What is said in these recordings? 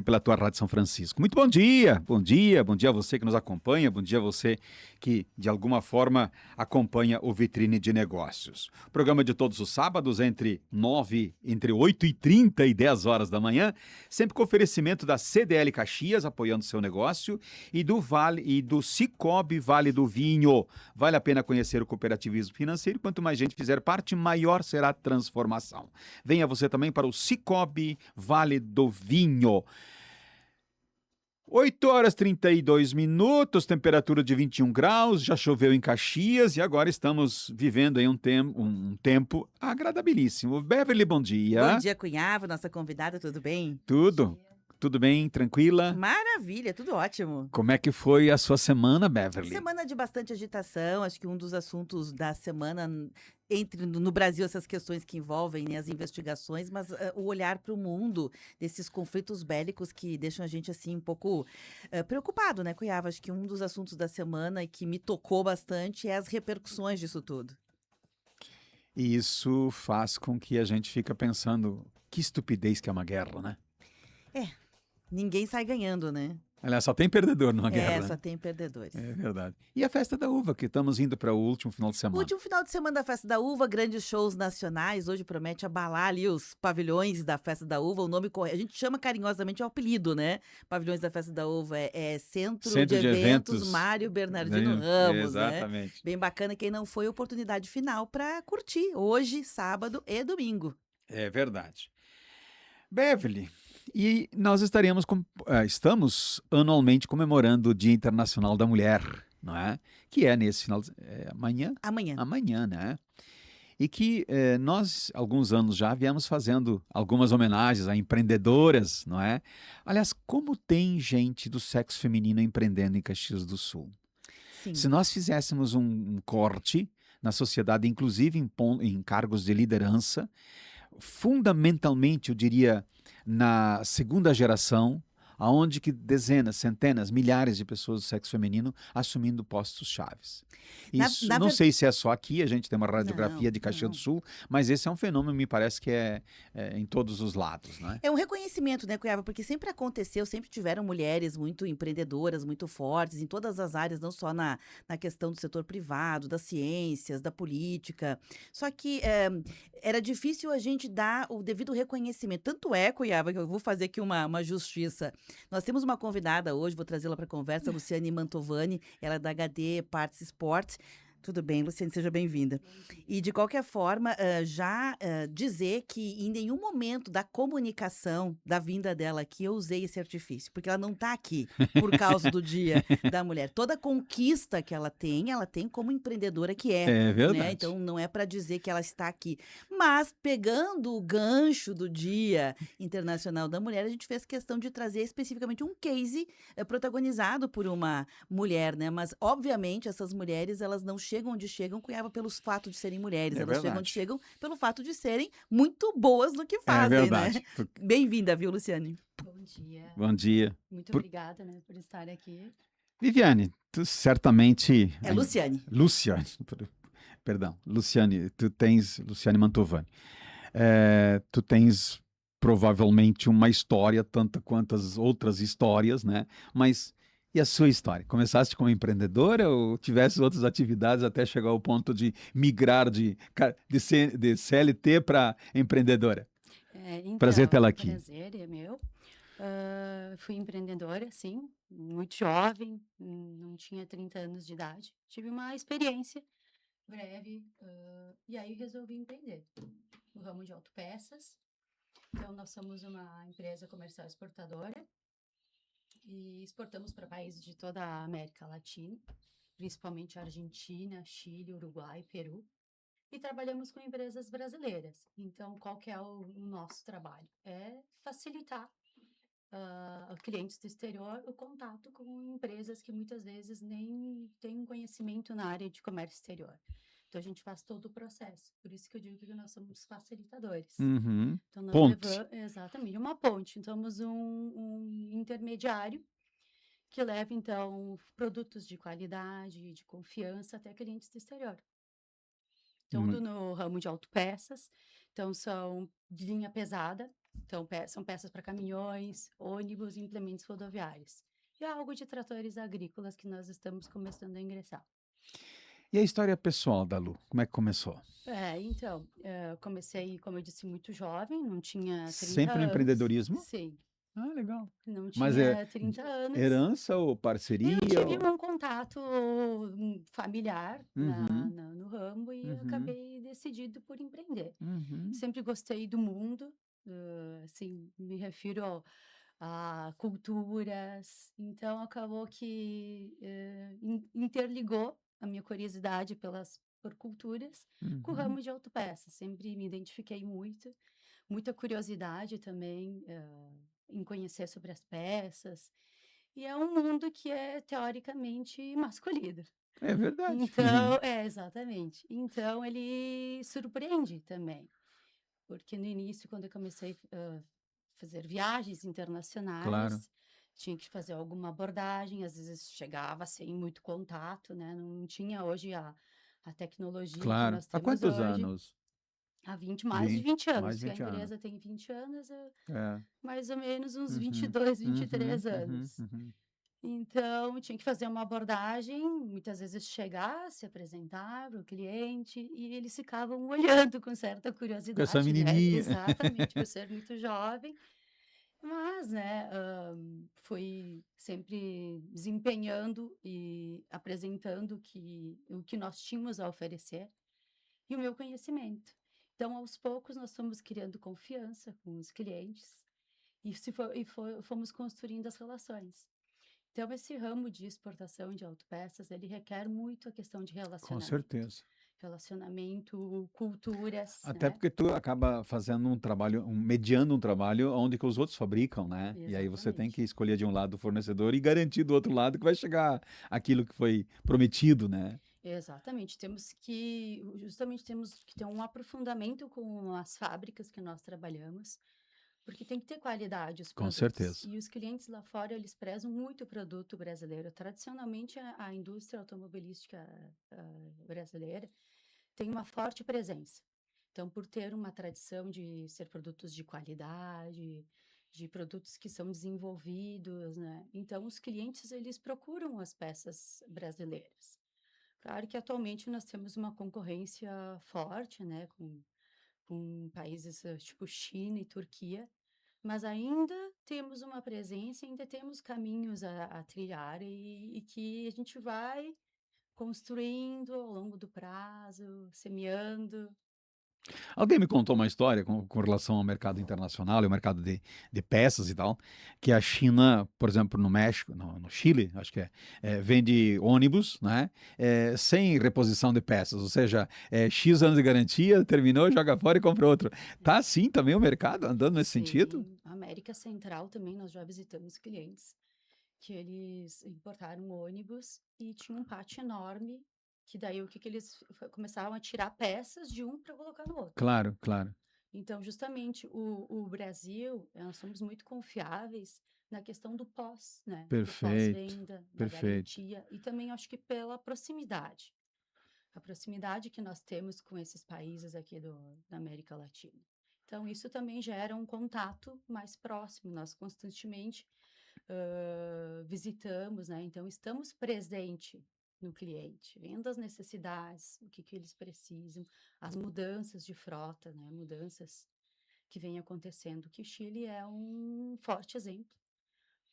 pela tua Rádio São Francisco. Muito bom dia a você que nos acompanha, bom dia a você que de alguma forma acompanha o Vitrine de Negócios. Programa de todos os sábados entre 8h30 e 10 horas da manhã, sempre com oferecimento da CDL Caxias, apoiando seu negócio, e do Cicobi Vale do Vinho. Vale a pena conhecer o cooperativismo financeiro, quanto mais gente fizer parte, maior será a transformação. Venha você também para o Cicobi Vale do Vinho. 8h32, temperatura de 21 graus, já choveu em Caxias e agora estamos vivendo aí um tempo agradabilíssimo. Beverly, bom dia. Bom dia, Cunhava, nossa convidada, tudo bem? Tudo? Tudo bem? Tranquila? Maravilha, tudo ótimo. Como é que foi a sua semana, Beverly? Semana de bastante agitação, acho que um dos assuntos da semana no Brasil, essas questões que envolvem, né, as investigações, mas o olhar para o mundo desses conflitos bélicos que deixam a gente assim um pouco preocupado, né, Cunhava? Acho que um dos assuntos da semana e que me tocou bastante é as repercussões disso tudo. E isso faz com que a gente fica pensando, que estupidez que é uma guerra, né? Ninguém sai ganhando, né? Aliás, só tem perdedor numa guerra, Só né? tem perdedores. É verdade. E a festa da uva, que estamos indo para o último final de semana. Último final de semana da Festa da Uva, grandes shows nacionais. Hoje promete abalar ali os pavilhões da Festa da Uva. O nome correto, a gente chama carinhosamente o apelido, né? Pavilhões da Festa da Uva é Centro de Eventos Mário Bernardino Ramos, né? Exatamente. Bem bacana. Quem não foi, oportunidade final para curtir hoje, sábado e domingo. É verdade. Beverly, e nós estamos anualmente comemorando o Dia Internacional da Mulher, não é? Que é nesse final de amanhã? Amanhã. Amanhã, né? E que nós, alguns anos já, viemos fazendo algumas homenagens a empreendedoras, não é? Aliás, como tem gente do sexo feminino empreendendo em Caxias do Sul? Sim. Se nós fizéssemos um corte na sociedade, inclusive em cargos de liderança, fundamentalmente, eu diria, na segunda geração, aonde que dezenas, centenas, milhares de pessoas do sexo feminino assumindo postos chaves. Isso, não sei se é só aqui, a gente tem uma radiografia de Caxias do Sul, mas esse é um fenômeno, me parece que é em todos os lados, né? É um reconhecimento, né, Cunhava? Porque sempre aconteceu, sempre tiveram mulheres muito empreendedoras, muito fortes em todas as áreas, não só na questão do setor privado, das ciências, da política. Só que era difícil a gente dar o devido reconhecimento. Tanto é, Cunhava, que eu vou fazer aqui uma justiça. Nós temos uma convidada hoje, vou trazê-la para a conversa, Luciane Mantovani, ela é da HD Parts Sport. Tudo bem, Luciane, seja bem-vinda. E, de qualquer forma, dizer que em nenhum momento da comunicação da vinda dela aqui eu usei esse artifício, porque ela não está aqui por causa do Dia da Mulher. Toda conquista que ela tem como empreendedora que é. É verdade. Né? Então, não é para dizer que ela está aqui. Mas, pegando o gancho do Dia Internacional da Mulher, a gente fez questão de trazer especificamente um case protagonizado por uma mulher, né? Mas, obviamente, essas mulheres, elas não chegam onde chegam, Cunhava, pelos fatos de serem mulheres. Elas chegam onde chegam pelo fato de serem muito boas no que fazem, né? Bem-vinda, viu, Luciane? Bom dia. Bom dia. Muito obrigada, né, por estar aqui. Viviane, tu certamente... É Luciane. Luciane, perdão. Luciane Mantovani. Tu tens provavelmente uma história, tanto quanto as outras histórias, né? Mas e a sua história? Começaste como empreendedora ou tivesse outras atividades até chegar ao ponto de migrar de CLT para empreendedora? Então, prazer tê-la aqui. Prazer é meu. Fui empreendedora, sim, muito jovem, não tinha 30 anos de idade. Tive uma experiência breve e aí resolvi empreender no ramo de autopeças. Então, nós somos uma empresa comercial exportadora e exportamos para países de toda a América Latina, principalmente Argentina, Chile, Uruguai, Peru. E trabalhamos com empresas brasileiras. Então, qual que é o nosso trabalho? É facilitar a clientes do exterior o contato com empresas que muitas vezes nem têm um conhecimento na área de comércio exterior. Então, a gente faz todo o processo. Por isso que eu digo que nós somos facilitadores. Uhum. Então, nós Ponte. Exatamente, uma ponte. Então, somos um intermediário que leva, então, produtos de qualidade, de confiança até clientes do exterior. Tudo no ramo de autopeças. Então, são de linha pesada, Então, são peças para caminhões, ônibus e implementos rodoviários. E algo de tratores agrícolas que nós estamos começando a ingressar. E a história pessoal da Lu, como é que começou? Então, eu comecei, como eu disse, muito jovem, não tinha 30 Sempre no anos. empreendedorismo? Sim, Ah, legal. não Mas é tinha 30 anos. herança ou Eu parceria? tive um contato familiar Uhum, no ramo e uhum, acabei decidido por empreender. uhum. Sempre gostei do mundo, assim, me refiro a culturas, então acabou que interligou a minha curiosidade por culturas com o Uhum. ramo de autopeças. Sempre me identifiquei muito, muita curiosidade também em conhecer sobre as peças. E é um mundo que é teoricamente masculino. É verdade. Então, exatamente. Então ele surpreende também, porque no início, quando eu comecei a fazer viagens Claro, internacionais, tinha que fazer alguma abordagem, às vezes chegava sem muito contato, né? Não tinha hoje a tecnologia que claro. nós Há temos quantos hoje. anos? Há mais de 20, 20 mais anos. de Se a 20 anos. empresa tem 20 anos, É. mais ou menos uns Uhum, 22, uhum, 23 uhum, anos. uhum. Então, tinha que fazer uma abordagem, muitas vezes chegar, se apresentar para o cliente, e eles ficavam olhando com certa Com essa curiosidade, né? menininha. Exatamente, por ser muito jovem, mas, né, fui sempre desempenhando e apresentando o que nós tínhamos a oferecer e o meu conhecimento. Então, aos poucos, nós fomos criando confiança com os clientes fomos construindo as relações. Então, esse ramo de exportação de autopeças, ele requer muito a questão de Com relacionamento. certeza. Relacionamento, culturas, Até né? porque tu acaba fazendo um trabalho, mediando um trabalho onde que os outros fabricam, né? E aí você tem Exatamente. que escolher de um lado o fornecedor e garantir do outro lado que vai chegar aquilo que foi prometido, né? Exatamente. Justamente temos que ter um aprofundamento com as fábricas que nós trabalhamos, porque tem que ter qualidade os Com produtos. certeza. E os clientes lá fora, eles prezam muito o produto brasileiro. Tradicionalmente, a indústria automobilística brasileira tem uma forte presença. Então, por ter uma tradição de ser produtos de qualidade, de produtos que são desenvolvidos, né? Então, os clientes, eles procuram as peças brasileiras. Claro que atualmente nós temos uma concorrência forte, né, com países tipo China e Turquia, mas ainda temos uma presença, ainda temos caminhos a trilhar e que a gente vai construindo ao longo do prazo, semeando. Alguém me contou uma história com relação ao mercado internacional e ao mercado de peças e tal, que a China, por exemplo, no México, no Chile, acho que vende ônibus, né, sem reposição de peças, ou seja, X anos de garantia, terminou, joga fora e compra outro. Tá assim também o mercado, andando nesse sentido? Sim, América Central também nós já visitamos clientes que eles importaram ônibus e tinha um pátio enorme, que daí o que que eles começavam a tirar peças de um para colocar no outro. Claro, claro. Então, justamente o Brasil, nós somos muito confiáveis na questão do pós, né? Do Perfeito, pós-venda, da perfeito. garantia e também acho que pela proximidade. A proximidade que nós temos com esses países aqui da América Latina. Então, isso também gera um contato mais próximo. Nós constantemente visitamos, né? Então, estamos presente no cliente, vendo as necessidades, o que que eles precisam, as mudanças de frota, né? Mudanças que vem acontecendo, que o Chile é um forte exemplo.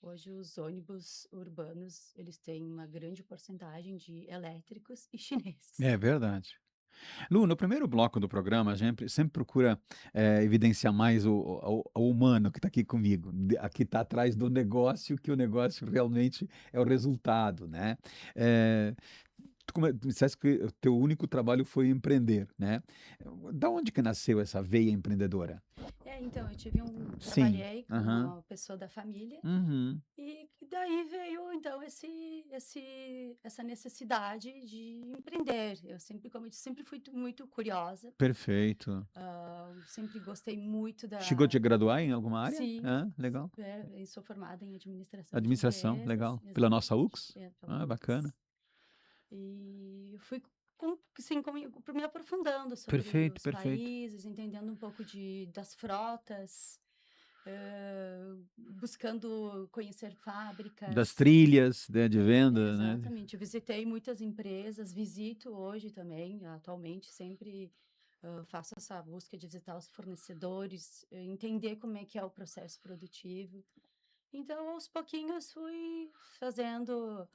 Hoje os ônibus urbanos, eles têm uma grande porcentagem de elétricos e chineses. É verdade. Lu, no primeiro bloco do programa, a gente sempre procura evidenciar mais o humano que está aqui comigo, que está atrás do negócio, que o negócio realmente é o resultado, né? Eh, tu disseste que o teu único trabalho foi empreender, né? Da onde que nasceu essa veia empreendedora? Então, Sim, trabalhei com aham, uma pessoa da família uhum, e daí veio, então, essa necessidade de empreender. Eu sempre, como eu disse, sempre fui muito curiosa, perfeito. sempre gostei muito Chegou a te da... graduar em alguma área? Sim, Ah, legal. eu sou formada em administração de Administração, empresas, legal. Pela nossa exatamente, UX? pela Ah, bacana. UX. E eu fui assim, me aprofundando sobre Perfeito, os perfeito. países, entendendo um pouco das frotas. buscando conhecer Das fábricas. trilhas, né, de venda, né? Exatamente. Eu visitei muitas empresas, visito hoje também, atualmente, sempre faço essa busca de visitar os fornecedores, entender como é que é o processo produtivo. Então, aos pouquinhos, fui fazendo,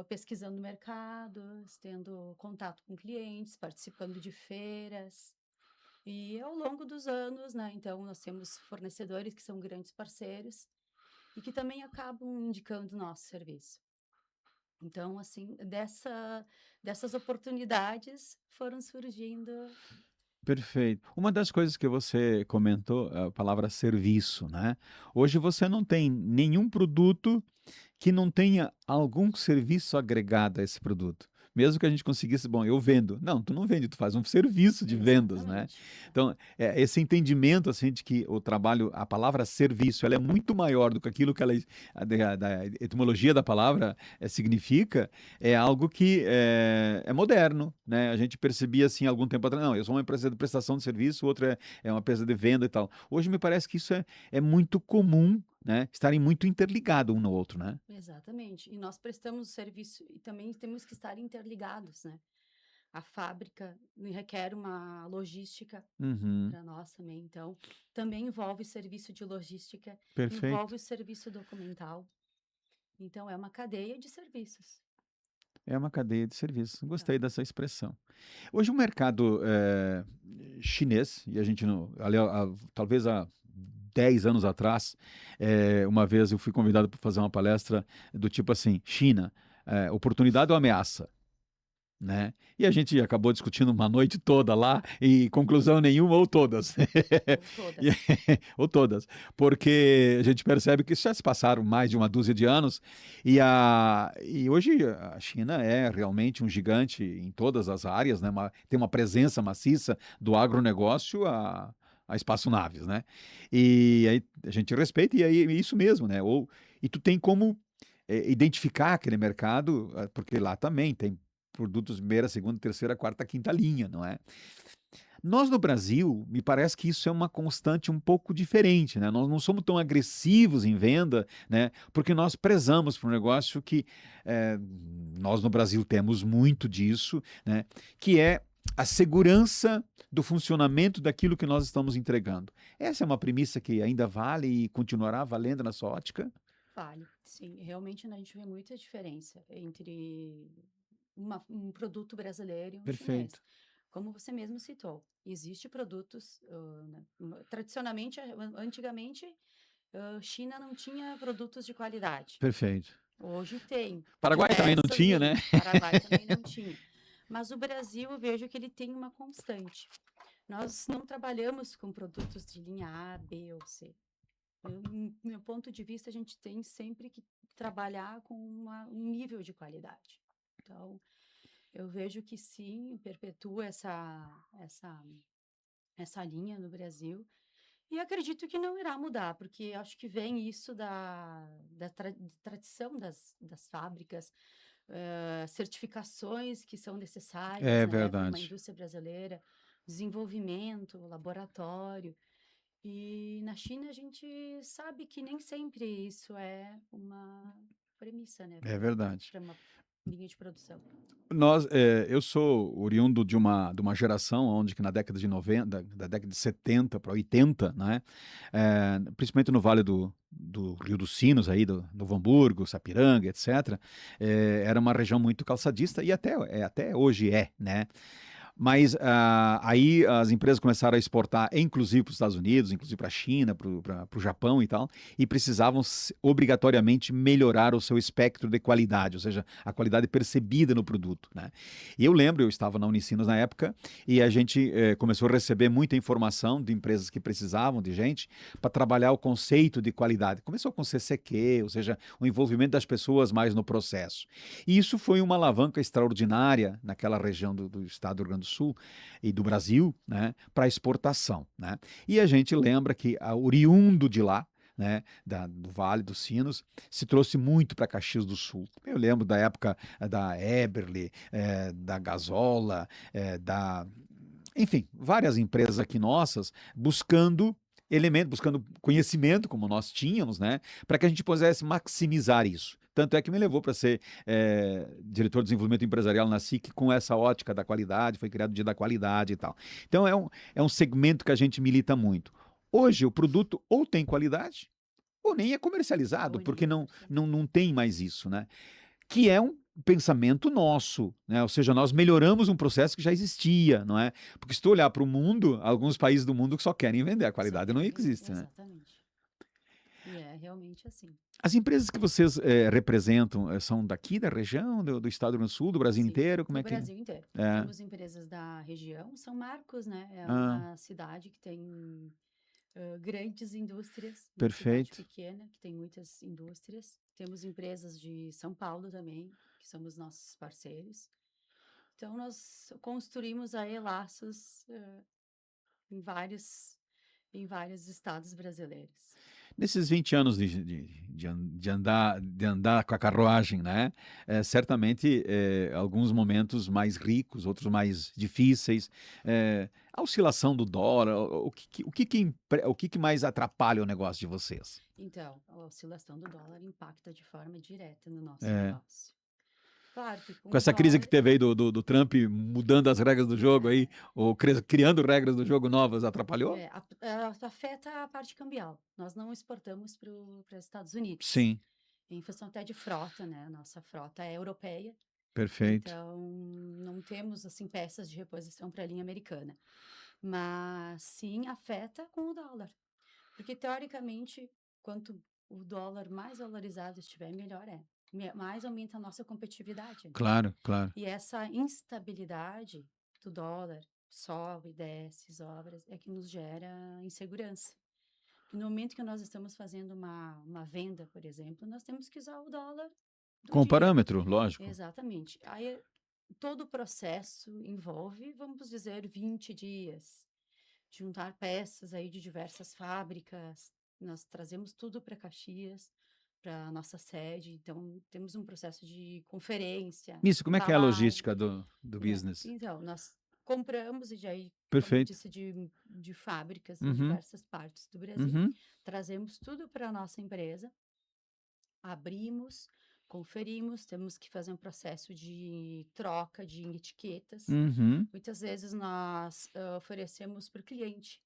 pesquisando mercados, tendo contato com clientes, participando de feiras. E ao longo dos anos, né, então nós temos fornecedores que são grandes parceiros e que também acabam indicando o nosso serviço. Então, assim, dessas oportunidades foram surgindo. Perfeito. Uma das coisas que você comentou, a palavra serviço, né? Hoje você não tem nenhum produto que não tenha algum serviço agregado a esse produto. Mesmo que a gente conseguisse, bom, eu vendo. Não, tu não vende, tu faz um serviço de vendas, né? Exatamente. Então, esse entendimento, assim, de que o trabalho, a palavra serviço, ela é muito maior do que aquilo que ela, da etimologia da palavra significa, é algo que é moderno, né? A gente percebia, assim, algum tempo atrás, não, eu sou uma empresa de prestação de serviço, outra é uma empresa de venda e tal. Hoje me parece que isso é muito comum, né? Estarem muito interligados um no outro, né? Exatamente. E nós prestamos serviço e também temos que estar interligados, né? A fábrica requer uma logística Uhum, para nós também. Então, também envolve serviço de logística, envolve perfeito. o serviço documental. Então, é uma cadeia de serviços. É uma cadeia de serviço. Tá. Gostei dessa expressão. Hoje o mercado chinês, e a gente não, talvez há 10 anos atrás, uma vez eu fui convidado para fazer uma palestra do tipo assim, China, oportunidade ou ameaça? Né? E a gente acabou discutindo uma noite toda lá e conclusão nenhuma ou todas. Ou E- todas. ou todas. Porque a gente percebe que já se passaram mais de uma dúzia de anos e hoje a China é realmente um gigante em todas as áreas, né? Tem uma presença maciça do agronegócio a espaçonaves, né? E aí a gente respeita e aí é isso mesmo, né? E tu tem como identificar aquele mercado, porque lá também tem produtos de primeira, segunda, terceira, quarta, quinta linha, não é? Nós no Brasil, me parece que isso é uma constante um pouco diferente, né? Nós não somos tão agressivos em venda, né? Porque nós prezamos por um negócio que nós no Brasil temos muito disso, né? Que é a segurança do funcionamento daquilo que nós estamos entregando. Essa é uma premissa que ainda vale e continuará valendo na sua ótica? Vale. Sim, realmente a gente vê muita diferença entre um produto brasileiro e um chinês. Perfeito, Como você mesmo citou, existe produtos, né, tradicionalmente, antigamente, China não tinha produtos de qualidade. perfeito. Hoje tem Paraguai também não diversas tinha, né? linhas. Paraguai também não tinha. Mas o Brasil, eu vejo que ele tem uma constante. Nós não trabalhamos com produtos de linha A, B ou C. Do meu ponto de vista, a gente tem sempre que trabalhar com um nível de qualidade. Então, eu vejo que sim, perpetua essa linha no Brasil. E acredito que não irá mudar, porque acho que vem isso da tradição das fábricas, certificações que são necessárias, É né, para uma verdade. indústria brasileira, desenvolvimento, laboratório. E na China a gente sabe que nem sempre isso é uma premissa, né, É verdade. para uma linha de produção. Eu sou oriundo de uma geração onde que na década de 90, da década de 70 para 80, né, principalmente no Vale do Rio dos Sinos, aí, do Novo Hamburgo, Sapiranga, etc., era uma região muito calçadista e até hoje né? Mas aí as empresas começaram a exportar, inclusive para os Estados Unidos, inclusive para a China, para o Japão e tal, e precisavam obrigatoriamente melhorar o seu espectro de qualidade, ou seja, a qualidade percebida no produto, né? E eu lembro, eu estava na Unicinos na época, e a gente começou a receber muita informação de empresas que precisavam de gente para trabalhar o conceito de qualidade. Começou com CCQ, ou seja, o envolvimento das pessoas mais no processo. E isso foi uma alavanca extraordinária naquela região do estado do Rio Grande do Sul e do Brasil, né, para exportação, né? E a gente lembra que oriundo de lá, né, do Vale dos Sinos, se trouxe muito para Caxias do Sul. Eu lembro da época da Eberle, da Gasola, enfim, várias empresas aqui nossas buscando elemento, buscando conhecimento, como nós tínhamos, né, para que a gente pudesse maximizar isso. Tanto é que me levou para ser diretor de desenvolvimento empresarial na SIC com essa ótica da qualidade, foi criado o Dia da Qualidade e tal. Então é um segmento que a gente milita muito. Hoje o produto ou tem qualidade ou nem é comercializado, porque Olhinho, não tem mais isso, né? Que é um pensamento nosso, né? Ou seja, nós melhoramos um processo que já existia, não é? Porque se tu olhar para o mundo, alguns países do mundo que só querem vender, a só qualidade não querem vender. existe, né? Exatamente. E é realmente assim. As empresas que vocês representam são daqui da região, do estado do Rio Grande do Sul, do Brasil Sim, inteiro? Como do é que Brasil inteiro. é? Temos empresas da região, São Marcos, né? É Ah, uma cidade que tem grandes indústrias, uma cidade perfeito. pequena que tem muitas indústrias. Temos empresas de São Paulo também, que somos nossos parceiros. Então, nós construímos aí laços em em vários estados brasileiros. Nesses 20 anos de andar com a carruagem, né? Certamente alguns momentos mais ricos, outros mais difíceis. A oscilação do dólar, o que que mais atrapalha o negócio de vocês? Então, a oscilação do dólar impacta de forma direta no nosso É, negócio. Claro que com com o essa crise que dólar, teve aí do Trump mudando as regras do jogo aí, ou criando regras do jogo novas, atrapalhou? afeta a parte cambial. Nós não exportamos para os Estados Unidos, Sim, em função até de frota, né? A nossa frota é europeia, perfeito. então não temos assim peças de reposição para a linha americana. Mas sim afeta com o dólar, porque teoricamente, quanto o dólar mais valorizado estiver, melhor é. Mais aumenta a nossa competitividade, né? Claro, claro. E essa instabilidade do dólar, sobe, desce, sobras, é que nos gera insegurança. E no momento que nós estamos fazendo uma venda, por exemplo, nós temos que usar o dólar do Com dia. parâmetro, lógico. Exatamente. Aí todo o processo envolve, vamos dizer, 20 dias. Juntar peças aí de diversas fábricas. Nós trazemos tudo para Caxias, para nossa sede. Então, temos um processo de conferência, Nisso, como é que é a embalagem, logística do né? business? Então, nós compramos e aí, como eu Perfeito. disse, de fábricas em Uhum, diversas partes do Brasil, uhum, trazemos tudo para a nossa empresa, abrimos, conferimos, temos que fazer um processo de troca de etiquetas. uhum. Muitas vezes nós oferecemos para o cliente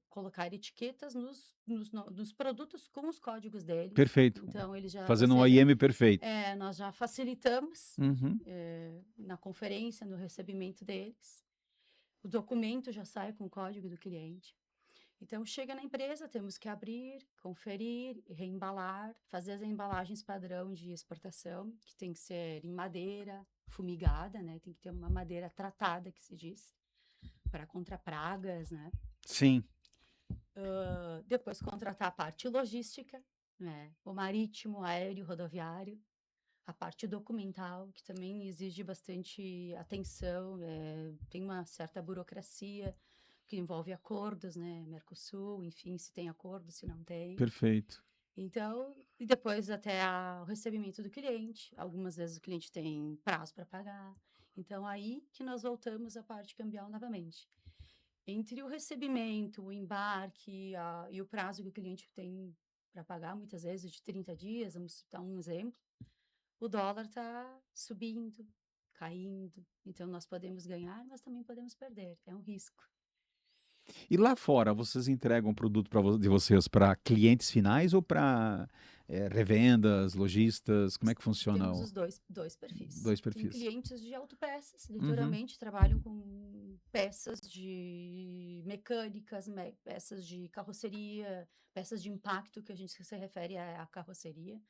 colocar etiquetas nos produtos com os códigos deles. Perfeito. Então, ele já, ou Fazendo um seja, OIM perfeito. nós já facilitamos Uhum. na conferência, no recebimento deles. O documento já sai com o código do cliente. Então, chega na empresa, temos que abrir, conferir, reembalar, fazer as embalagens padrão de exportação, que tem que ser em madeira, fumigada, né? Tem que ter uma madeira tratada, que se diz, para contra pragas, né? Sim. Depois contratar a parte logística, né? O marítimo, aéreo, rodoviário, a parte documental, que também exige bastante atenção, tem uma certa burocracia, que envolve acordos, né? Mercosul, enfim, se tem acordo, se não tem. Perfeito. Então, e depois até o recebimento do cliente. Algumas vezes o cliente tem prazo para pagar. Então, aí que nós voltamos à parte cambial novamente. Entre o recebimento, o embarque e o prazo que o cliente tem para pagar, muitas vezes de 30 dias, vamos dar um exemplo, o dólar está subindo, caindo. Então, nós podemos ganhar, mas também podemos perder. É um risco. E lá fora, vocês entregam o produto de vocês para clientes finais ou para revendas, lojistas? Como é que funciona Temos o os dois perfis. dois Tem perfis? clientes de autopeças, Uhum. literalmente trabalham com peças de mecânicas, peças de carroceria, peças de impacto, que a gente se refere à carroceria,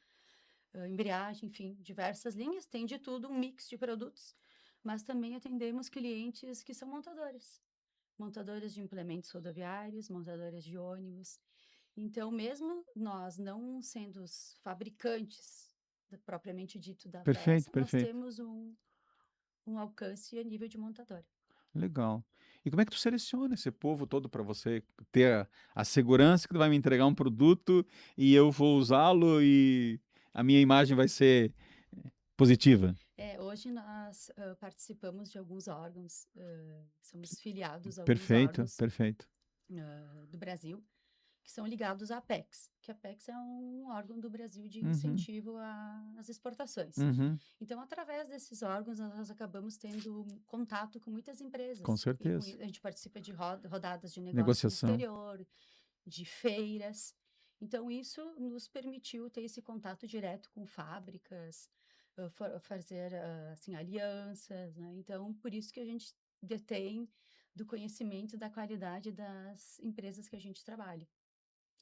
embreagem, enfim, diversas linhas. Tem de tudo, um mix de produtos, mas também atendemos clientes que são montadoras de implementos rodoviários, montadoras de ônibus. Então, mesmo nós não sendo os fabricantes propriamente dito da Perfeito, peça, nós perfeito. temos um alcance a nível de montadora. Legal. E como é que tu seleciona esse povo todo para você ter a segurança que tu vai me entregar um produto e eu vou usá-lo e a minha imagem vai ser positiva? Hoje nós participamos de alguns órgãos, somos filiados a alguns Perfeito, órgãos perfeito. do Brasil, que são ligados à Apex, que a Apex é um órgão do Brasil de Uhum, incentivo às exportações. uhum, Então, através desses órgãos, nós acabamos tendo contato com muitas com empresas. E certeza. a gente participa de rodadas de negócio no Negociação. exterior, de feiras. Então, isso nos permitiu ter esse contato direto com fábricas, fazer assim, alianças, né? Então, por isso que a gente detém do conhecimento da qualidade das empresas que a gente trabalha.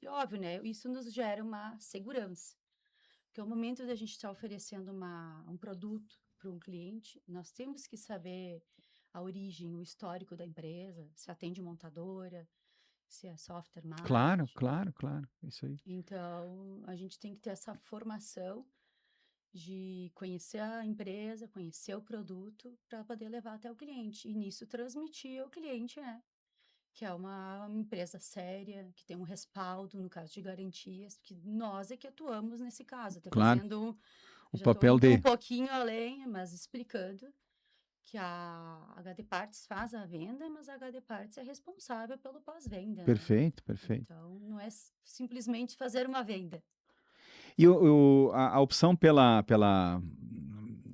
E óbvio, né? Isso nos gera uma segurança. Porque o momento da gente estar oferecendo um produto para um cliente, nós temos que saber a origem, o histórico da empresa, se atende montadora, se é software Claro, marketing. claro, claro. Isso aí. Então, a gente tem que ter essa formação de conhecer a empresa, conhecer o produto, para poder levar até o cliente. E nisso transmitir ao cliente, né? Que é uma empresa séria, que tem um respaldo no caso de garantias, que nós é que atuamos nesse caso. Estou Claro. fazendo, O já estou papel indo um de. pouquinho além, mas explicando que a HD Partes faz a venda, mas a HD Partes é responsável pelo pós-venda, né? Perfeito, perfeito. Então, não é simplesmente fazer uma venda. E a opção pela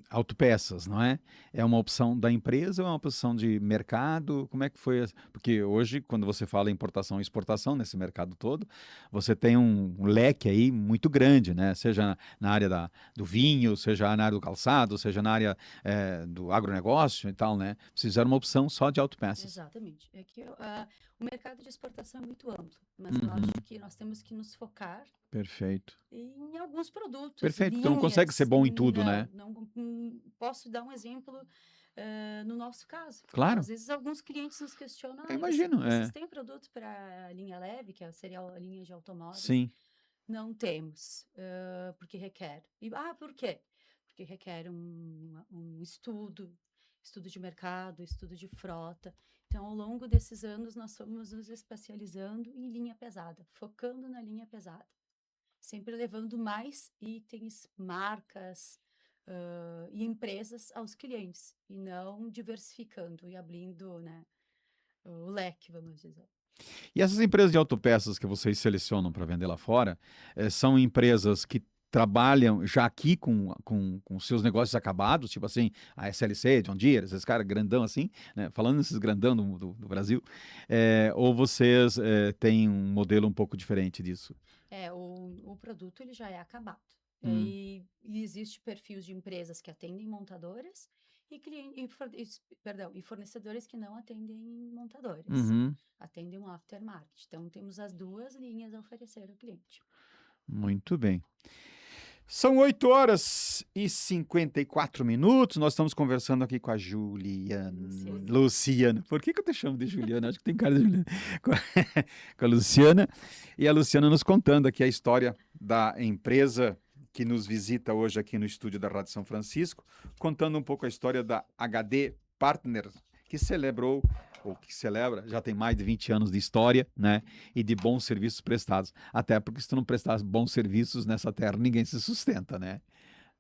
autopeças, não é? É uma opção da empresa ou é uma opção de mercado? Como é que foi? Porque hoje, quando você fala em importação e exportação nesse mercado todo, você tem um leque aí muito grande, né? Seja na área do vinho, seja na área do calçado, seja na área do agronegócio e tal, né? Vocês fizeram uma opção só de autopeças. Exatamente. É que o mercado de exportação é muito amplo, mas eu Uhum, acho que nós temos que nos focar perfeito. em alguns produtos, Perfeito. Tu não consegue ser linhas. bom em tudo, Não, né? não posso dar um exemplo no nosso caso. Claro, Às vezes alguns clientes nos questionam, eu imagino. vocês É, têm produto para linha leve, que seria a linha de automóveis? sim. Não temos, porque requer. Por quê? Porque requer um estudo de mercado, estudo de frota. Então, ao longo desses anos, nós fomos nos especializando em linha pesada, focando na linha pesada, sempre levando mais itens, marcas, e empresas aos clientes, e não diversificando e abrindo, né, o leque, vamos dizer. E essas empresas de autopeças que vocês selecionam para vender lá fora, são empresas que trabalham já aqui com seus negócios acabados, tipo assim, a SLC, John Deere, esses caras grandão assim, né? Falando nesses grandão do Brasil, ou vocês têm um modelo um pouco diferente disso? O produto ele já é acabado. Hum, E existe perfis de empresas que atendem montadoras e fornecedores que não atendem montadoras, uhum, atendem um aftermarket. Então, temos as duas linhas a oferecer ao cliente. muito bem. São 8h54. Nós estamos conversando aqui com a Juliana. Luciane. Luciana. Por que eu te chamo de Juliana? Acho que tem cara de Juliana. Com a, com a Luciana. E a Luciana nos contando aqui a história da empresa que nos visita hoje aqui no estúdio da Rádio São Francisco, contando um pouco a história da HD Partners, que celebrou, ou que celebra, já tem mais de 20 anos de história, né? E de bons serviços prestados. Até porque se tu não prestar bons serviços nessa terra, ninguém se sustenta, né?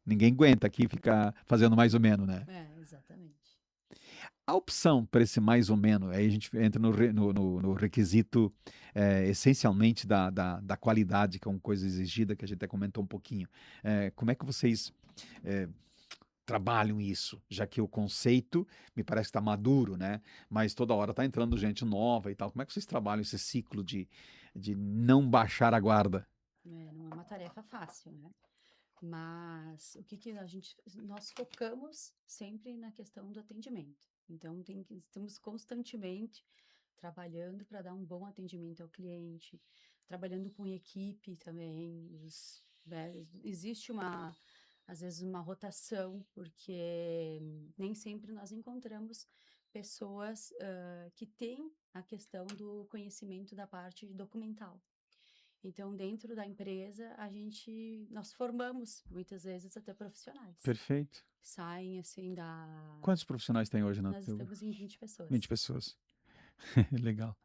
Ninguém aguenta aqui ficar fazendo mais ou menos, né? Exatamente. A opção para esse mais ou menos, aí a gente entra no requisito essencialmente da qualidade, que é uma coisa exigida, que a gente até comentou um pouquinho. Como é que vocês é, trabalham isso? Já que o conceito me parece que está maduro, né? Mas toda hora está entrando gente nova e tal. Como é que vocês trabalham esse ciclo de não baixar a guarda? Não é uma tarefa fácil, né? Mas o que que nós focamos sempre na questão do atendimento. Então, estamos constantemente trabalhando para dar um bom atendimento ao cliente, trabalhando com equipe também. Existe às vezes, uma rotação, porque nem sempre nós encontramos pessoas que têm a questão do conhecimento da parte documental. Então, dentro da empresa, nós formamos muitas vezes até profissionais. Perfeito. Saem assim Quantos profissionais tem hoje na nós teu? estamos em 20 20 pessoas. pessoas. Legal.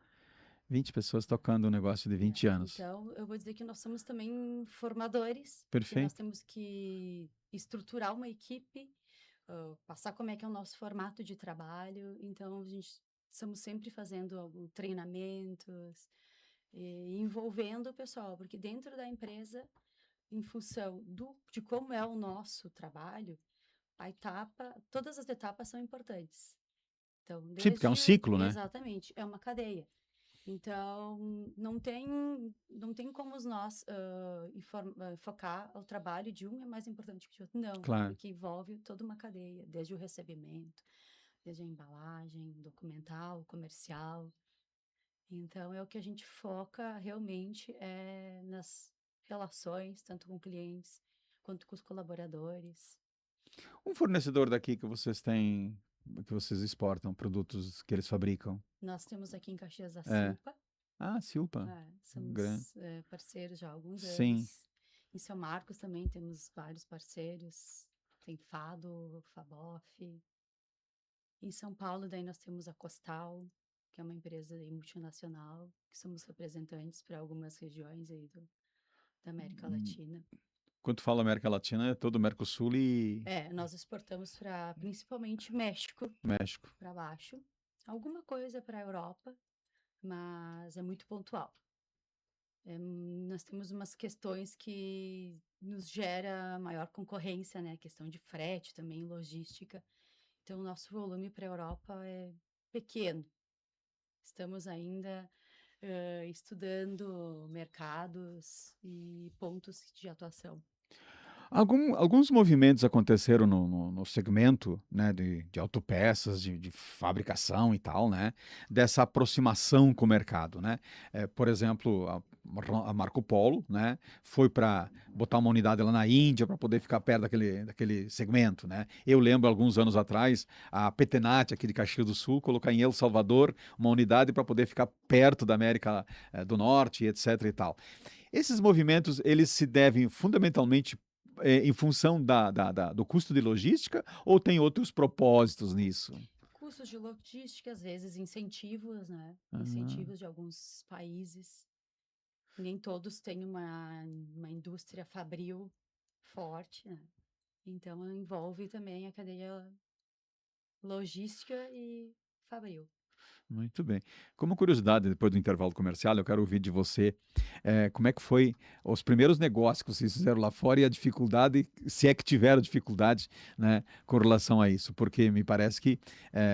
20 pessoas tocando um negócio de 20 anos. Então, eu vou dizer que nós somos também formadores, porque nós Perfeito. temos que estruturar uma equipe, passar como é que é o nosso formato de trabalho. Então, a gente estamos sempre fazendo treinamentos, envolvendo o pessoal, porque dentro da empresa, em função de como é o nosso trabalho, todas as etapas são importantes. Então, Sim, porque é um ciclo, né? Exatamente, é uma cadeia. Então, não tem como nós focar o trabalho de um é mais importante que o outro. Não, Claro. porque envolve toda uma cadeia, desde o recebimento, desde a embalagem, documental, comercial. Então, é o que a gente foca realmente nas relações, tanto com clientes quanto com os colaboradores. Um fornecedor daqui que vocês têm, que vocês exportam, produtos que eles fabricam. Nós temos aqui em Caxias a É. Silpa. Silpa. Grande. Somos parceiros já há alguns Sim. anos. Em São Marcos também temos vários parceiros. Tem Fado, Fabof. Em São Paulo daí nós temos a Costal, que é uma empresa aí multinacional, que somos representantes para algumas regiões aí da América Latina. Quando fala América Latina, é todo o Mercosul e Nós exportamos para principalmente México México. para baixo. Alguma coisa para a Europa, mas é muito pontual. Nós temos umas questões que nos gera maior concorrência, né? Questão de frete também, logística. Então, o nosso volume para a Europa é pequeno. Estamos ainda estudando mercados e pontos de atuação. Alguns movimentos aconteceram no segmento, né, de autopeças, de fabricação e tal, né, dessa aproximação com o mercado, né. Por exemplo, a Marco Polo, né, foi para botar uma unidade lá na Índia para poder ficar perto daquele segmento, né. Eu lembro, alguns anos atrás, a Petenat, aqui de Caxias do Sul, colocar em El Salvador uma unidade para poder ficar perto da América do Norte, etc. e tal. Esses movimentos, eles se devem fundamentalmente em função do custo de logística, ou tem outros propósitos nisso? Custos de logística, às vezes incentivos, né? Ah. Incentivos de alguns países. Nem todos têm uma indústria fabril forte, né? Então, envolve também a cadeia logística e fabril. Muito bem. Como curiosidade, depois do intervalo comercial, eu quero ouvir de você como é que foi os primeiros negócios que vocês fizeram lá fora e a dificuldade, se é que tiveram dificuldade, né, com relação a isso. Porque me parece que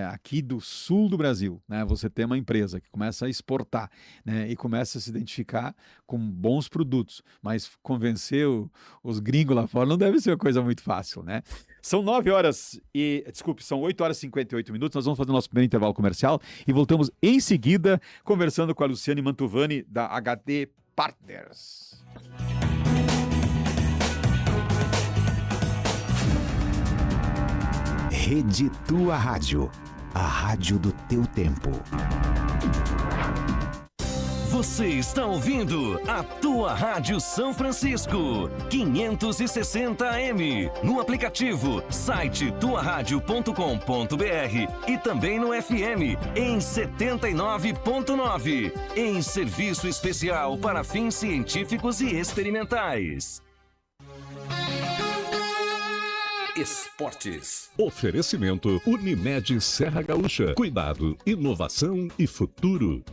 aqui do sul do Brasil, né, você tem uma empresa que começa a exportar, né, e começa a se identificar com bons produtos, mas convencer os gringos lá fora não deve ser uma coisa muito fácil, né? São 8 horas e 58 minutos, nós vamos fazer o nosso primeiro intervalo comercial e voltamos em seguida conversando com a Luciane Mantovani da HD Partners. Rede Tua Rádio, a rádio do teu tempo. Você está ouvindo a Tua Rádio São Francisco, 560 AM, no aplicativo, site tuaradio.com.br e também no FM, em 79.9, em serviço especial para fins científicos e experimentais. Esportes. Oferecimento Unimed Serra Gaúcha. Cuidado, inovação e futuro.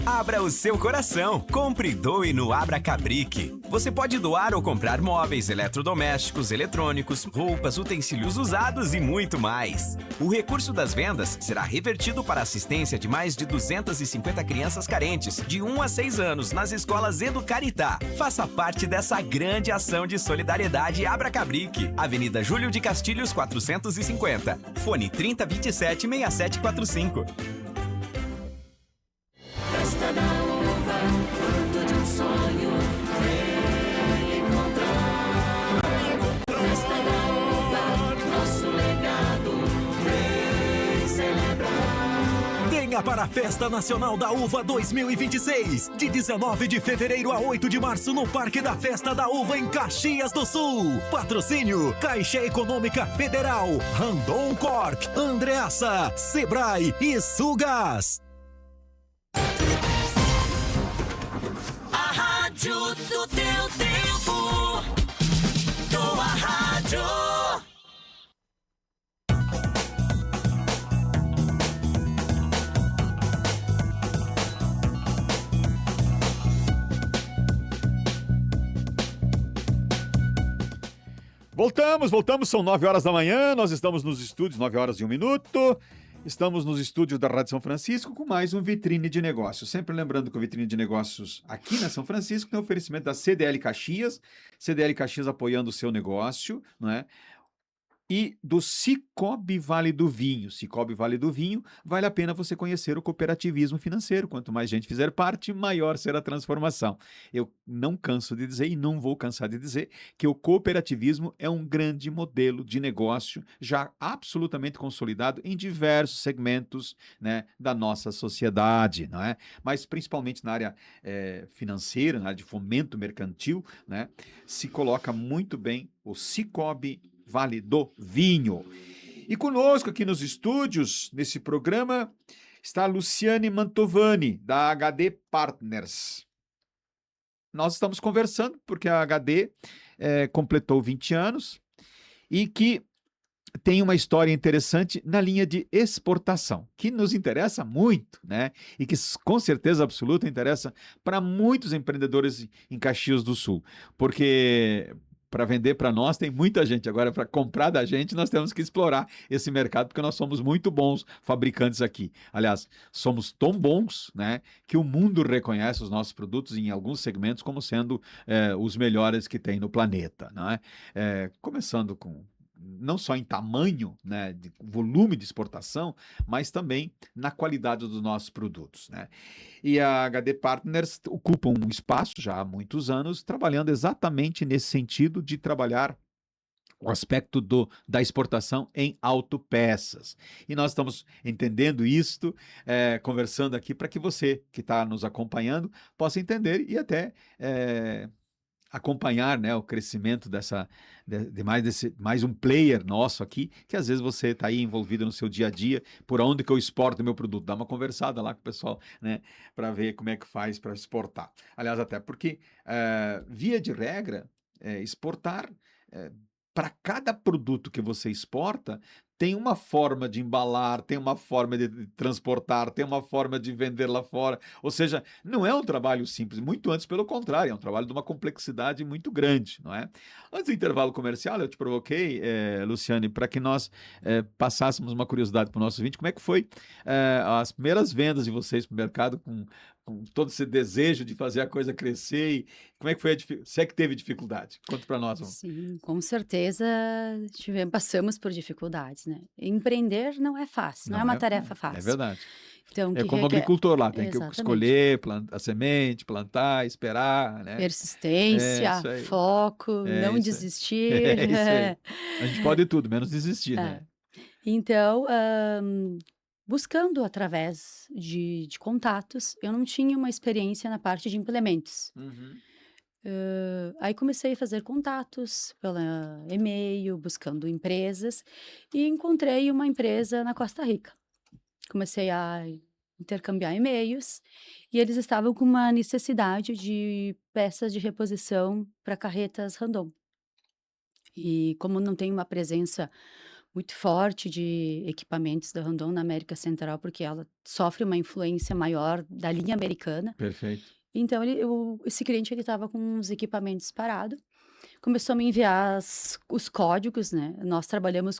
Abra o seu coração. Compre e doe no Abra Cabric. Você pode doar ou comprar móveis, eletrodomésticos, eletrônicos, roupas, utensílios usados e muito mais. O recurso das vendas será revertido para a assistência de mais de 250 crianças carentes, de 1 a 6 anos, nas escolas Educaritá. Faça parte dessa grande ação de solidariedade Abra Cabric. Avenida Júlio de Castilhos, 450. Fone 3027-6745. Festa da uva, fruto de um sonho, vem encontrar. Festa da uva, nosso legado, vem celebrar. Venha para a Festa Nacional da Uva 2026, de 19 de fevereiro a 8 de março no Parque da Festa da Uva em Caxias do Sul. Patrocínio Caixa Econômica Federal, Randon Corp, Andreassa, Sebrae e Sulgás. Rádio do teu tempo, Tua Rádio. Voltamos, são 9 horas da manhã, nós estamos nos estúdios, 9 horas e 1 minuto. Estamos nos estúdios da Rádio São Francisco com mais um Vitrine de Negócios. Sempre lembrando que o Vitrine de Negócios aqui na São Francisco tem oferecimento da CDL Caxias, CDL Caxias apoiando o seu negócio, não é? E do Sicoob Vale do Vinho. Sicoob Vale do Vinho, vale a pena você conhecer o cooperativismo financeiro. Quanto mais gente fizer parte, maior será a transformação. Eu não canso de dizer e não vou cansar de dizer que o cooperativismo é um grande modelo de negócio já absolutamente consolidado em diversos segmentos, né, da nossa sociedade, não é? Mas principalmente na área financeira, na área de fomento mercantil, né, se coloca muito bem o Sicoob Vale do Vinho. E conosco aqui nos estúdios, nesse programa, está a Luciane Mantovani, da HD Partners. Nós estamos conversando porque a HD completou 20 anos e que tem uma história interessante na linha de exportação, que nos interessa muito, né? E que com certeza absoluta interessa para muitos empreendedores em Caxias do Sul, porque para vender para nós tem muita gente. Agora, para comprar da gente, nós temos que explorar esse mercado, porque nós somos muito bons fabricantes aqui. Aliás, somos tão bons, né, que o mundo reconhece os nossos produtos em alguns segmentos como sendo os melhores que tem no planeta, não é? Começando com não só em tamanho, né, de volume de exportação, mas também na qualidade dos nossos produtos, né? E a HD Partners ocupa um espaço já há muitos anos trabalhando exatamente nesse sentido de trabalhar o aspecto da exportação em autopeças. E nós estamos entendendo isto, conversando aqui para que você que está nos acompanhando possa entender e até acompanhar, né, o crescimento mais um player nosso aqui, que às vezes você está aí envolvido no seu dia a dia, por onde que eu exporto meu produto, dá uma conversada lá com o pessoal, né, para ver como é que faz para exportar. Aliás, até porque, via de regra, exportar, para cada produto que você exporta, tem uma forma de embalar, tem uma forma de transportar, tem uma forma de vender lá fora. Ou seja, não é um trabalho simples, muito antes, pelo contrário, é um trabalho de uma complexidade muito grande, não é? Antes do intervalo comercial, eu te provoquei, Luciane, para que nós passássemos uma curiosidade para o nosso ouvinte. Como é que foi as primeiras vendas de vocês para o mercado com todo esse desejo de fazer a coisa crescer? E como é que foi se é que teve dificuldade? Conta para nós. Sim, com certeza passamos por dificuldades, né? Empreender não é fácil, não é uma tarefa É fácil. verdade. Então, É que como requer agricultor lá, tem que exatamente. escolher a semente, plantar, esperar, né? Persistência, isso aí. foco, não isso aí. desistir. É isso aí. A gente pode tudo, menos desistir, né? Então, buscando através de contatos, eu não tinha uma experiência na parte de implementos. Aí comecei a fazer contatos pela e-mail, buscando empresas, e encontrei uma empresa na Costa Rica. Comecei a intercambiar e-mails e eles estavam com uma necessidade de peças de reposição para carretas randon. E como não tem uma presença muito forte de equipamentos da Randon na América Central, porque ela sofre uma influência maior da linha americana, Perfeito. então esse cliente ele estava com uns equipamentos parados, começou a me enviar os códigos, né? Nós trabalhamos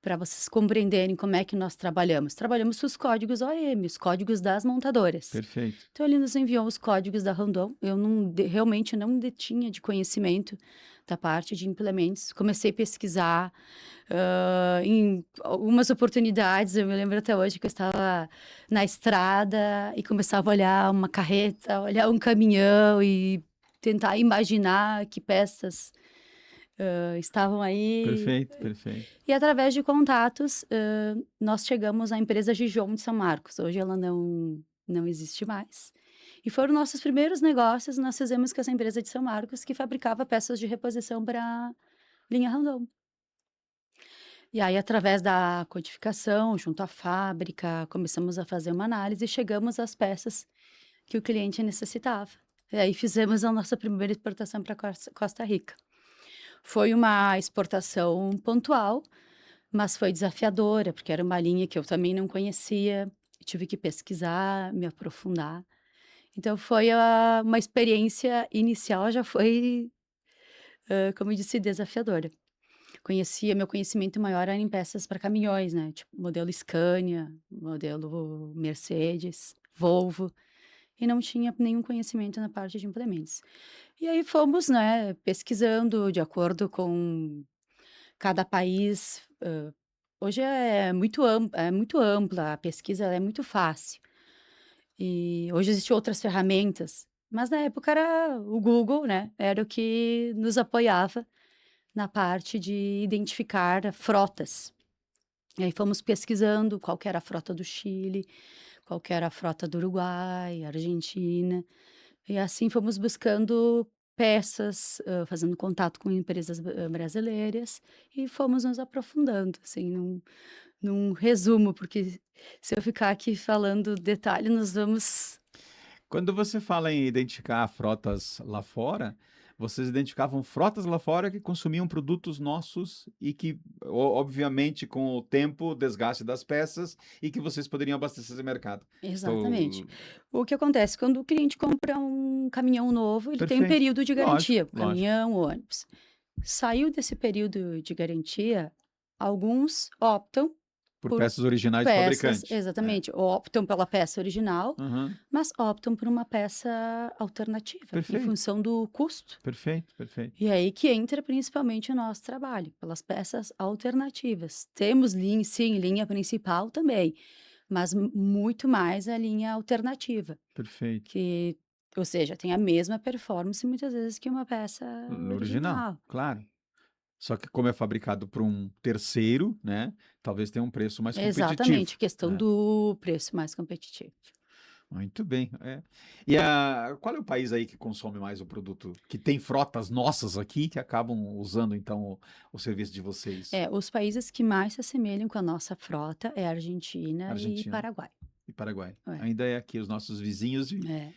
para vocês compreenderem como é que nós trabalhamos com os códigos OEM, os códigos das montadoras. Perfeito. Então ele nos enviou os códigos da Randon. Eu realmente não detinha de conhecimento da parte de implementos. Comecei a pesquisar em algumas oportunidades. Eu me lembro até hoje que eu estava na estrada e começava a olhar uma carreta, olhar um caminhão e tentar imaginar que peças estavam aí. Perfeito, perfeito. E através de contatos, nós chegamos à empresa Gijon de São Marcos. Hoje ela não existe mais. E foram nossos primeiros negócios, nós fizemos com essa empresa de São Marcos, que fabricava peças de reposição para linha Randon. E aí, através da codificação, junto à fábrica, começamos a fazer uma análise e chegamos às peças que o cliente necessitava. E aí fizemos a nossa primeira exportação para Costa Rica. Foi uma exportação pontual, mas foi desafiadora, porque era uma linha que eu também não conhecia, tive que pesquisar, me aprofundar. Então, foi uma experiência inicial, já foi como eu disse, desafiadora. Meu conhecimento maior era em peças para caminhões, né, tipo modelo Scania, modelo Mercedes, Volvo, e não tinha nenhum conhecimento na parte de implementos. E aí fomos, né, pesquisando de acordo com cada país, hoje é muito ampla, a pesquisa ela é muito fácil. E hoje existem outras ferramentas, mas na época era o Google, né, era o que nos apoiava na parte de identificar frotas. E aí fomos pesquisando qual que era a frota do Chile, qual que era a frota do Uruguai, Argentina, e assim fomos buscando peças, fazendo contato com empresas brasileiras e fomos nos aprofundando, assim, num resumo, porque se eu ficar aqui falando detalhe, nós vamos. Quando você fala em identificar frotas lá fora, vocês identificavam frotas lá fora que consumiam produtos nossos e que, obviamente, com o tempo, o desgaste das peças e que vocês poderiam abastecer esse mercado. Exatamente. Estou... O que acontece, quando o cliente compra um caminhão novo, ele tem um Perfeito. período de Lógico, garantia, o lógico. caminhão, o ônibus. Saiu desse período de garantia, alguns optam Por por peças originais do peças, fabricante. É. exatamente, optam pela peça original, Aham. mas optam por uma peça alternativa, em Perfeito, função do custo. perfeito, perfeito. E aí que entra principalmente o nosso trabalho, pelas peças alternativas. Temos linha, sim, linha principal também, mas muito mais a linha alternativa, Perfeito. que, ou seja, tem a mesma performance muitas vezes que uma peça No original, original. claro. Só que como é fabricado por um terceiro, né, talvez tenha um preço mais Exatamente, competitivo, questão né? do preço mais competitivo. Muito bem, é. E qual é o país aí que consome mais o produto? Que tem frotas nossas aqui que acabam usando então o serviço de vocês? Os países que mais se assemelham com a nossa frota é Argentina e Argentina Paraguai. e Paraguai. É, Ainda é aqui os nossos vizinhos é.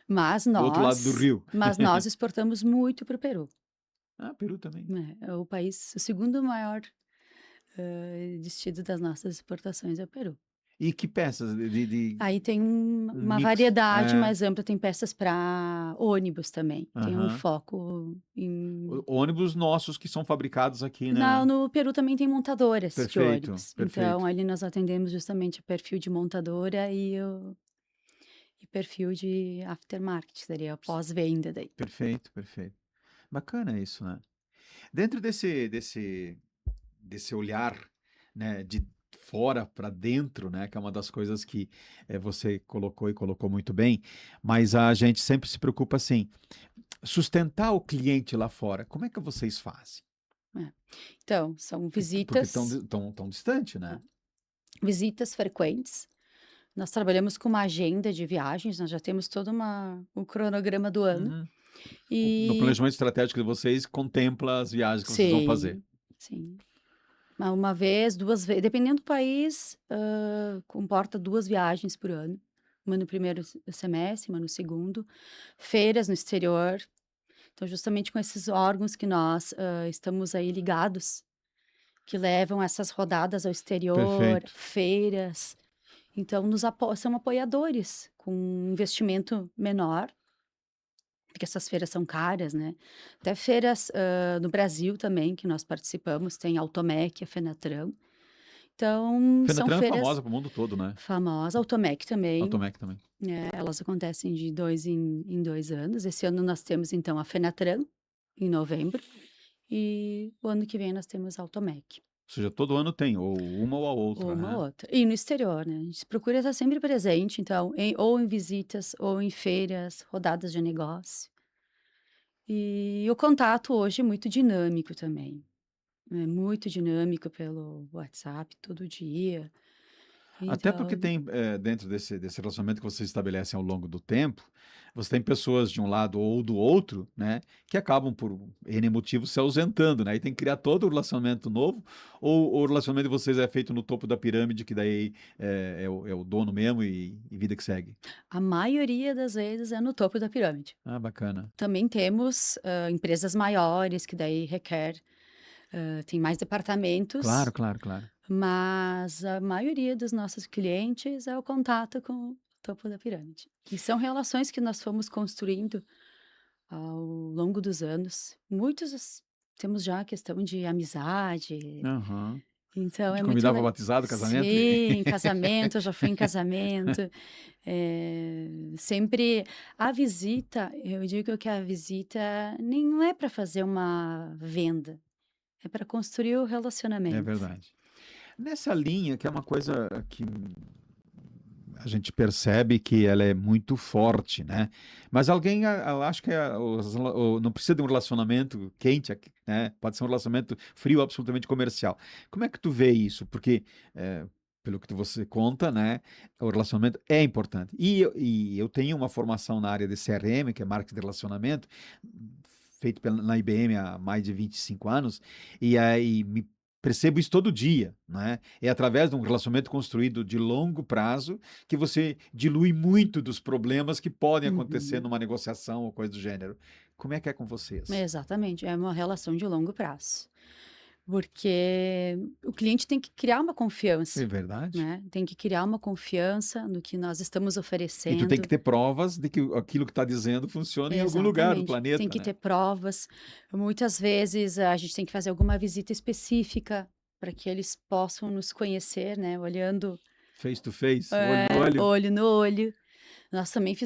Mas do outro lado do nós, rio. mas nós exportamos muito para o Peru. Ah, Peru também. Né, é o país, o segundo maior, destino das nossas exportações é o Peru. E que peças Aí tem um uma mix? variedade É, mais ampla, tem peças para ônibus também, tem um aham. foco em. Ônibus nossos que são fabricados aqui, né? No Peru também tem montadoras de Perfeito, ônibus, então perfeito. ali nós atendemos justamente o perfil de montadora e perfil de aftermarket, seria pós-venda daí. Perfeito, perfeito. Bacana isso, né? Dentro desse olhar, né, de fora para dentro, né, que é uma das coisas que você colocou e colocou muito bem, mas a gente sempre se preocupa assim, sustentar o cliente lá fora. Como é que vocês fazem? É. Então, são Porque estão visitas, tão distante, né? visitas frequentes. Nós trabalhamos com uma agenda de viagens, nós já temos todo o cronograma do ano. Uhum. No E planejamento estratégico de vocês contempla as viagens que vocês vão fazer. sim, sim. Uma vez, 2 vezes, dependendo do país, comporta 2 viagens por ano. Uma no primeiro semestre, uma no segundo. Feiras no exterior. Então, justamente com esses órgãos que nós, estamos aí ligados, que levam essas rodadas ao exterior, Perfeito. feiras. Então, são apoiadores, com um investimento menor, porque essas feiras são caras, né? Até feiras no Brasil também, que nós participamos, tem a Automec, a Fenatran. Então, são Fenatran é feiras famosa para o mundo todo, né? famosas, a Automec também, Automec também. elas acontecem de 2 em 2 anos. Esse ano nós temos, então, a Fenatran, em novembro, e o ano que vem nós temos a Automec. Ou seja, todo ano tem, ou uma ou a outra, Uma ou né? outra. E no exterior, né? A gente procura estar sempre presente, então, ou em visitas, ou em feiras, rodadas de negócio. E o contato hoje é muito dinâmico também. É muito dinâmico pelo WhatsApp todo dia. Até porque Então, tem, dentro desse relacionamento que vocês estabelecem ao longo do tempo, você tem pessoas de um lado ou do outro, né, que acabam por N motivos se ausentando, né, e tem que criar todo o relacionamento novo, ou o relacionamento de vocês é feito no topo da pirâmide, que daí é o dono mesmo e vida que segue. a maioria das vezes é no topo da pirâmide. Ah, bacana. Também temos empresas maiores que daí tem mais Claro, departamentos, claro, claro. mas a maioria dos nossos clientes é o contato com o topo da pirâmide. E são relações que nós fomos construindo ao longo dos anos. Temos já a questão de amizade, Aham. então Te é muito convidava para le batizado, casamento? sim, casamento, eu já fui em casamento, sempre a visita, eu digo que a visita nem não é para fazer uma venda, é para construir o É relacionamento. verdade. Nessa linha, que é uma coisa que a gente percebe que ela é muito forte, né? Mas alguém, acho que não precisa de um relacionamento quente, né? Pode ser um relacionamento frio, absolutamente comercial. Como é que tu vê isso? Porque, pelo que você conta, né? O relacionamento é importante. E eu tenho uma formação na área de CRM, que é marketing de relacionamento, feito na IBM há mais de 25 anos, e aí me percebo isso todo dia, né? É através de um relacionamento construído de longo prazo que você dilui muito dos problemas que podem acontecer Uhum. numa negociação ou coisa do gênero. Como é que é com vocês? Exatamente, é uma relação de longo prazo. Porque o cliente tem que criar uma É confiança, verdade? né? Tem que criar uma confiança no que nós estamos E tu tem que oferecendo. ter provas de que aquilo que está dizendo funciona em algum lugar do Exatamente. Tem planeta, que né? ter provas. Muitas vezes a gente tem que fazer alguma visita específica para que eles possam nos conhecer, né? Olhando, Face to face, olho no olho. olho no olho. Nós também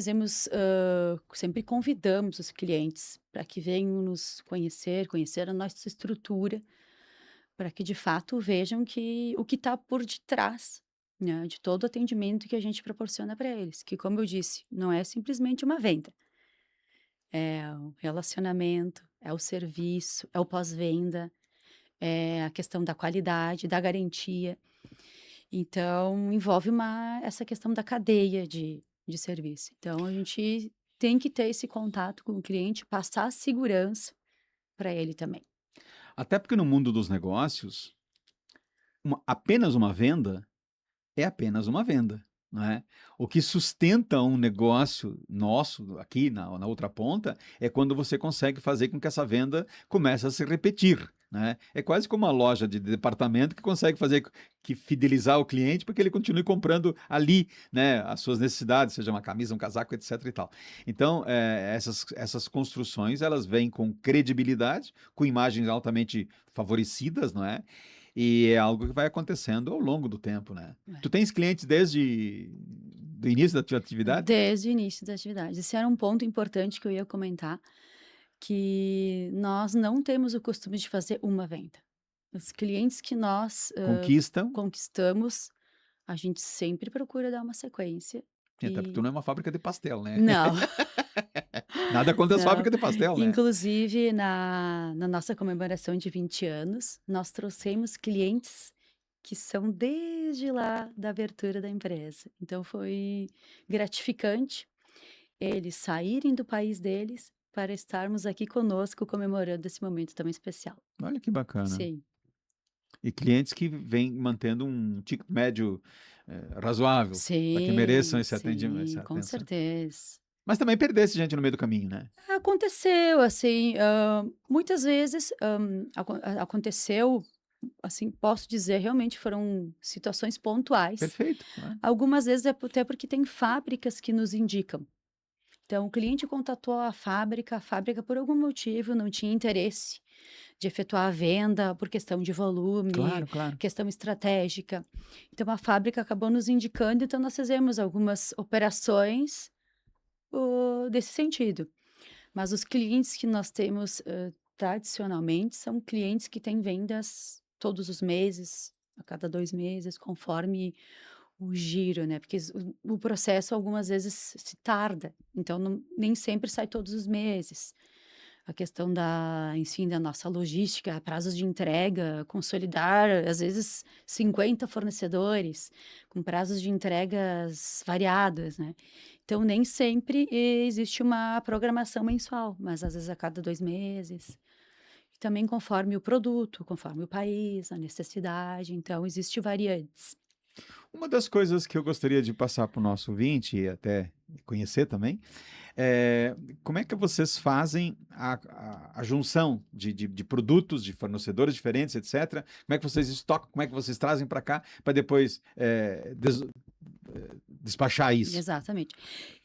sempre convidamos os clientes para que venham nos conhecer, conhecer a nossa estrutura, para que de fato vejam que o que está por detrás, né, de todo o atendimento que a gente proporciona para eles, que como eu disse, não é simplesmente uma venda, é o relacionamento, é o serviço, é o pós-venda, é a questão da qualidade, da garantia. Então envolve essa questão da cadeia de serviço. Então a gente tem que ter esse contato com o cliente, passar segurança para ele também. Até porque no mundo dos negócios, apenas uma venda é apenas uma venda, não é? O que sustenta um negócio nosso aqui na outra ponta é quando você consegue fazer com que essa venda comece a se repetir, né? É quase como uma loja de departamento que consegue fazer que fidelizar o cliente para que ele continue comprando ali, né, as suas necessidades, seja uma camisa, um casaco, etc e tal. Então, essas construções, elas vêm com credibilidade, com imagens altamente favorecidas, não é? E é algo que vai acontecendo ao longo do tempo, né? Tu É. tens clientes desde do início da tua atividade? Desde o início da atividade. Esse era um ponto importante que eu ia comentar, que nós não temos o costume de fazer uma venda. Os clientes que nós Conquistam, conquistamos, a gente sempre procura dar uma sequência até porque tu e não é uma fábrica de pastel, né? não, Nada contra as não. fábricas de pastel, né? Inclusive, na nossa comemoração de 20 anos, nós trouxemos clientes que são desde lá da abertura da empresa. Então, foi gratificante eles saírem do país deles para estarmos aqui conosco comemorando esse momento tão especial. Olha que bacana. Sim, E clientes que vêm mantendo um ticket médio razoável para que mereçam sim, esse atendimento, sim, essa com atenção. certeza. Mas também perdesse gente no meio do caminho, né? Aconteceu, assim, muitas vezes, aconteceu, assim, posso dizer, realmente foram situações pontuais. Perfeito, né? Algumas vezes é até porque tem fábricas que nos indicam. Então, o cliente contatou a fábrica por algum motivo não tinha interesse de efetuar a venda por questão de volume, Claro, claro. questão estratégica. Então, a fábrica acabou nos indicando, então nós fizemos algumas operações, desse sentido. Mas os clientes que nós temos, tradicionalmente, são clientes que têm vendas todos os meses, a cada 2 meses, conforme o giro, né, porque o processo algumas vezes se tarda, então nem sempre sai todos os meses. A questão enfim, da nossa logística, prazos de entrega, consolidar, às vezes, 50 fornecedores, com prazos de entregas variados, né. Então nem sempre existe uma programação mensual, mas às vezes a cada 2 meses. E também conforme o produto, conforme o país, a necessidade, então existe variantes. Uma das coisas que eu gostaria de passar para o nosso ouvinte e até conhecer também, é como é que vocês fazem a junção de produtos, de fornecedores diferentes, etc. Como é que vocês estocam, como é que vocês trazem para cá, para depois despachar isso. Exatamente.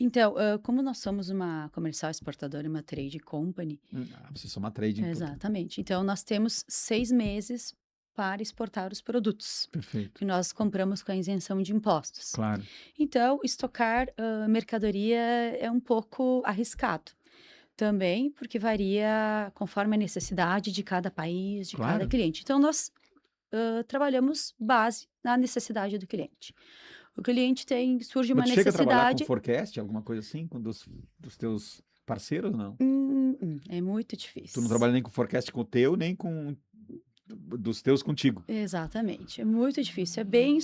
Então, como nós somos uma comercial exportadora e uma trade company, Vocês são uma trading. exatamente. Então, nós temos 6 meses para exportar os produtos Perfeito. que nós compramos com a isenção de impostos. Claro. Então, estocar mercadoria é um pouco arriscado. Também porque varia conforme a necessidade de cada país, de cada Claro. cliente. Então, nós trabalhamos base na necessidade do cliente. O cliente surge uma Mas tu chega a trabalhar com necessidade. forecast, alguma coisa assim, dos teus parceiros, não? É muito Tu difícil. não trabalha nem com forecast com o teu, nem com dos teus contigo. Exatamente, é muito difícil. É bem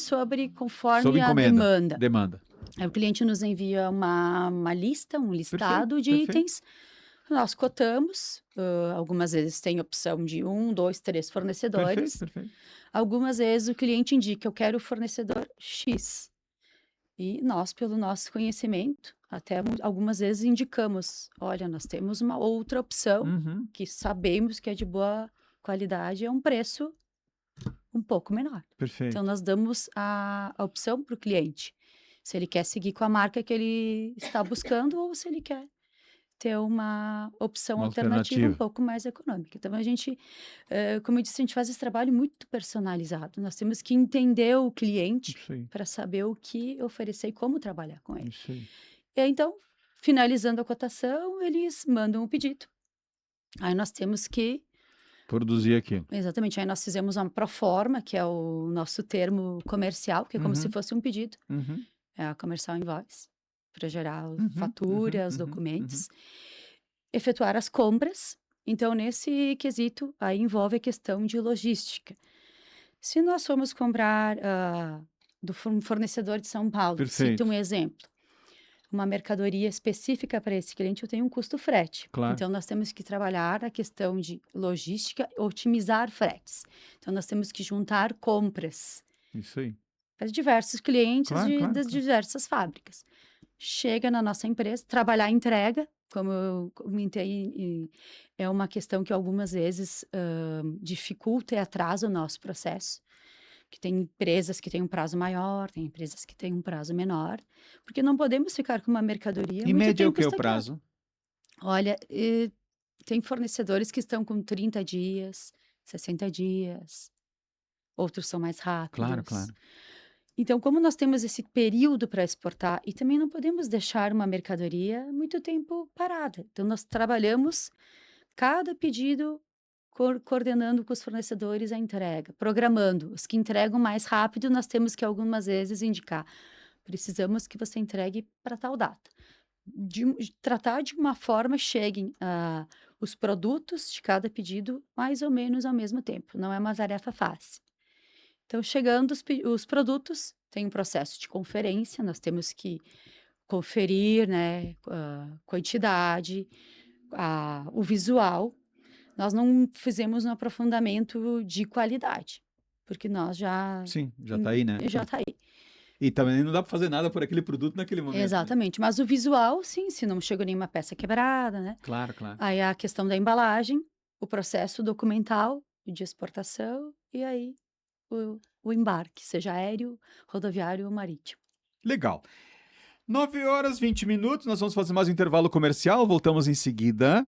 conforme Sob a encomenda. demanda. Demanda. Aí o cliente nos envia uma lista, um listado de perfeito. itens. Nós cotamos. Algumas vezes tem opção de 1, 2, 3 fornecedores. Perfeito. Algumas vezes o cliente indica, eu quero o fornecedor X. E nós, pelo nosso conhecimento, até algumas vezes indicamos, olha, nós temos uma outra opção Uhum. que sabemos que é de boa qualidade, é um preço um pouco menor. Perfeito. Então, nós damos a opção para o cliente, se ele quer seguir com a marca que ele está buscando ou se ele quer ter uma opção Uma alternativa um alternativa. pouco mais econômica. Então, a gente, como eu disse, a gente faz esse trabalho muito personalizado. Nós temos que entender o cliente Isso aí. para saber o que oferecer e como trabalhar com ele. Isso aí. E aí, então, finalizando a cotação, eles mandam o pedido. Aí nós temos que Produzir aquilo. Exatamente. Aí nós fizemos uma proforma, que é o nosso termo comercial, que é como se Uhum. fosse um pedido. Uhum. É a comercial invoice, para gerar Uhum, fatura, os uhum, documentos. Efetuar as compras. Então, nesse quesito, aí envolve a questão de logística. Se nós formos comprar do fornecedor de São Paulo, Perfeito. cito um exemplo, uma mercadoria específica para esse cliente, eu tenho um custo frete. Claro. Então, nós temos que trabalhar a questão de logística, otimizar fretes. Então, nós temos que juntar compras Isso aí. para diversos clientes Claro. das diversas fábricas. Chega na nossa empresa, trabalhar a entrega, como eu comentei, é uma questão que algumas vezes dificulta e atrasa o nosso processo. Que tem empresas que têm um prazo maior, tem empresas que têm um prazo menor, porque não podemos ficar com uma mercadoria Em muito média, é o tempo que é o estancada. prazo? Olha, tem fornecedores que estão com 30 dias, 60 dias, outros são mais rápidos. Claro. Então, como nós temos esse período para exportar e também não podemos deixar uma mercadoria muito tempo parada. Então, nós trabalhamos cada pedido coordenando com os fornecedores a entrega, programando. Os que entregam mais rápido, nós temos que algumas vezes indicar, precisamos que você entregue para tal data. Tratar de uma forma cheguem os produtos de cada pedido mais ou menos ao mesmo tempo. Não é uma tarefa fácil. Então, chegando os produtos, tem um processo de conferência, nós temos que conferir, né, a quantidade, o visual. Nós não fizemos um aprofundamento de qualidade, porque nós já Sim, já tá aí, né? já está aí. E também não dá para fazer nada por aquele produto naquele momento. né? Exatamente. Mas o visual, sim, se não chegou nenhuma peça quebrada, né? Claro. Aí a questão da embalagem, o processo documental de exportação e aí o embarque, seja aéreo, rodoviário ou marítimo. Legal. 9h20, nós vamos fazer mais um intervalo comercial, voltamos em seguida.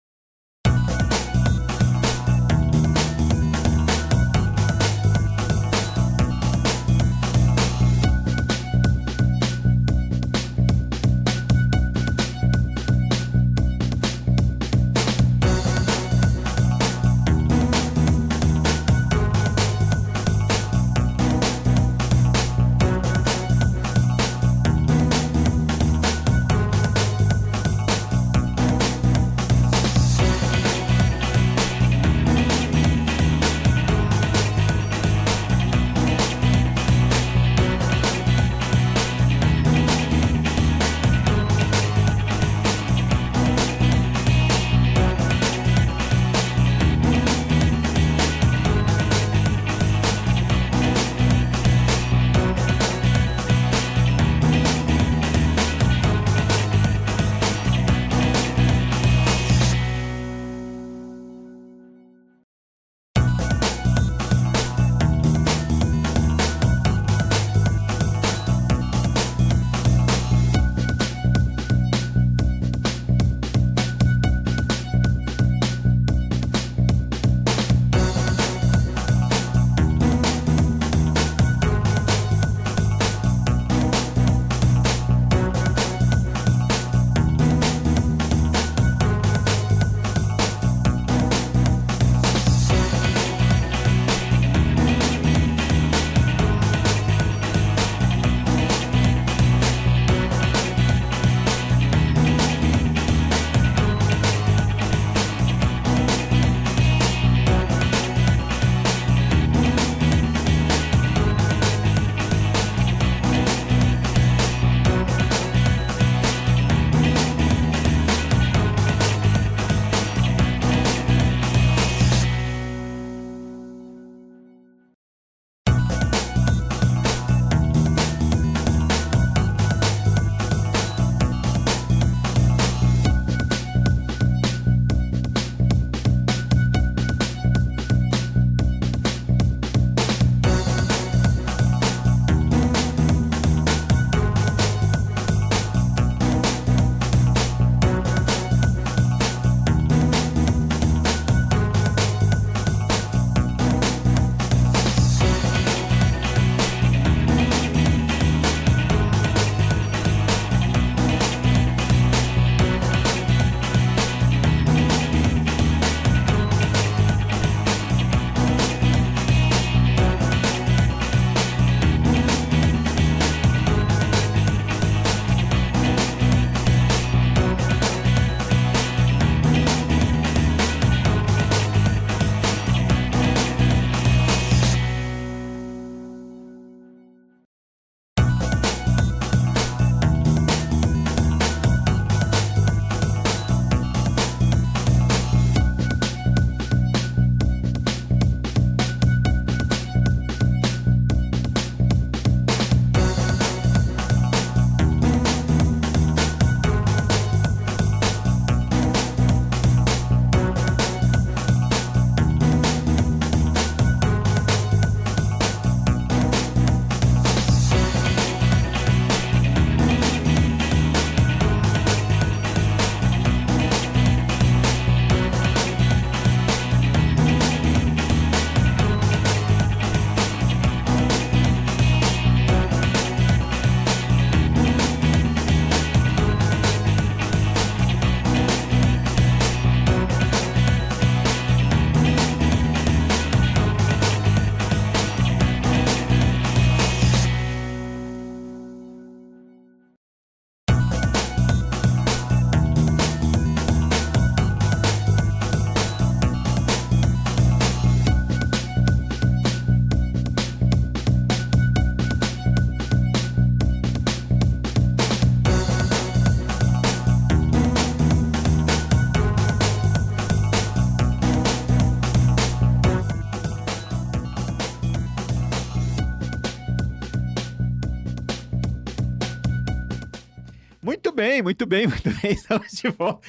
Muito bem, muito bem, muito bem. Estamos de volta.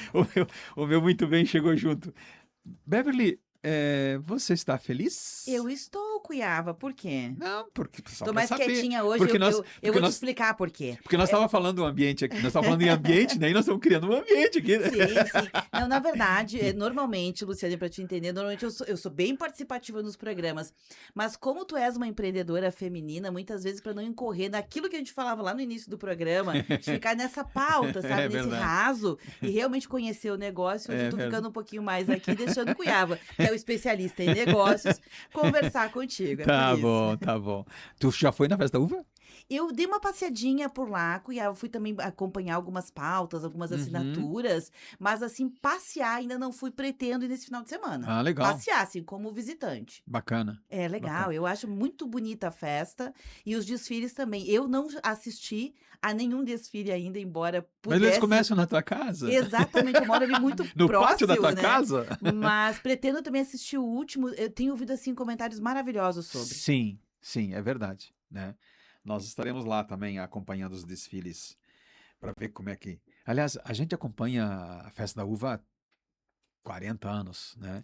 O meu muito bem chegou junto. Beverly, você está feliz? Eu estou, Cuiava, por quê? Não, porque só Tô para mais saber. quietinha hoje, Porque eu, nós, eu, eu porque vou te nós, explicar por quê. porque nós estávamos falando do ambiente aqui, nós estávamos falando em ambiente, né? E nós estamos criando um ambiente aqui. Né? Sim, sim. Não, na verdade, normalmente, Luciane, para te entender, normalmente eu sou bem participativa nos programas, mas como tu és uma empreendedora feminina, muitas vezes para não incorrer naquilo que a gente falava lá no início do programa, de ficar nessa pauta, sabe, É nesse verdade. raso, e realmente conhecer o negócio, hoje É eu tô verdade. ficando um pouquinho mais aqui, deixando o Cuiava, que é o especialista em negócios, conversar contigo, é Tá por isso. bom, tá bom. Tu já foi na festa da uva? Eu dei uma passeadinha por lá, Cuiabá, fui também acompanhar algumas pautas, algumas Uhum. assinaturas, mas assim, passear ainda não fui, pretendo ir nesse final de semana. Ah, legal. Passear, assim, como visitante. Bacana. É legal, Bacana. eu acho muito bonita a festa e os desfiles também. Eu não assisti a nenhum desfile ainda, embora Mas eles pudesse. começam na tua casa? Exatamente, eu moro ali muito No pátio da próximo, tua né? casa? Mas pretendo também assistir o último. Eu tenho ouvido assim comentários maravilhosos sobre. Sim, sim, é verdade, né? Nós estaremos lá também acompanhando os desfiles para ver como é que. Aliás, a gente acompanha a festa da uva há 40 anos, né?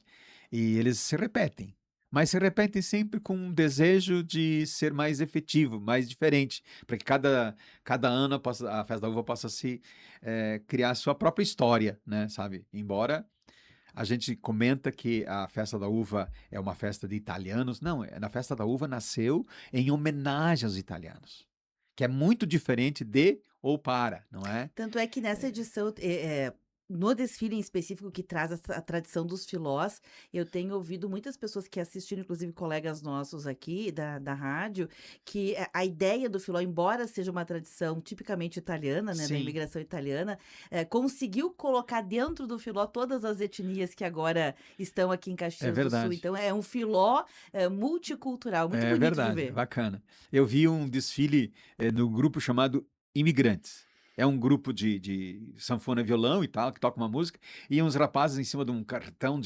E eles se repetem, mas se repetem sempre com um desejo de ser mais efetivo, mais diferente, para que cada ano a festa da uva possa criar sua própria história, né? Sabe? Embora a gente comenta que a festa da uva é uma festa de italianos. Não, na festa da uva nasceu em homenagem aos italianos, que é muito diferente de ou para, não é? Tanto é que nessa edição, no desfile em específico que traz a tradição dos filós, eu tenho ouvido muitas pessoas que assistiram, inclusive colegas nossos aqui da rádio, que a ideia do filó, embora seja uma tradição tipicamente italiana, né, da Sim, imigração italiana, conseguiu colocar dentro do filó todas as etnias que agora estão aqui em é Caxias do Sul. verdade. Então é um filó multicultural, muito É bonito de verdade, ver. bacana. Eu vi um desfile no grupo chamado Imigrantes. É um grupo de sanfona e violão e tal, que toca uma música, e uns rapazes em cima de um carretão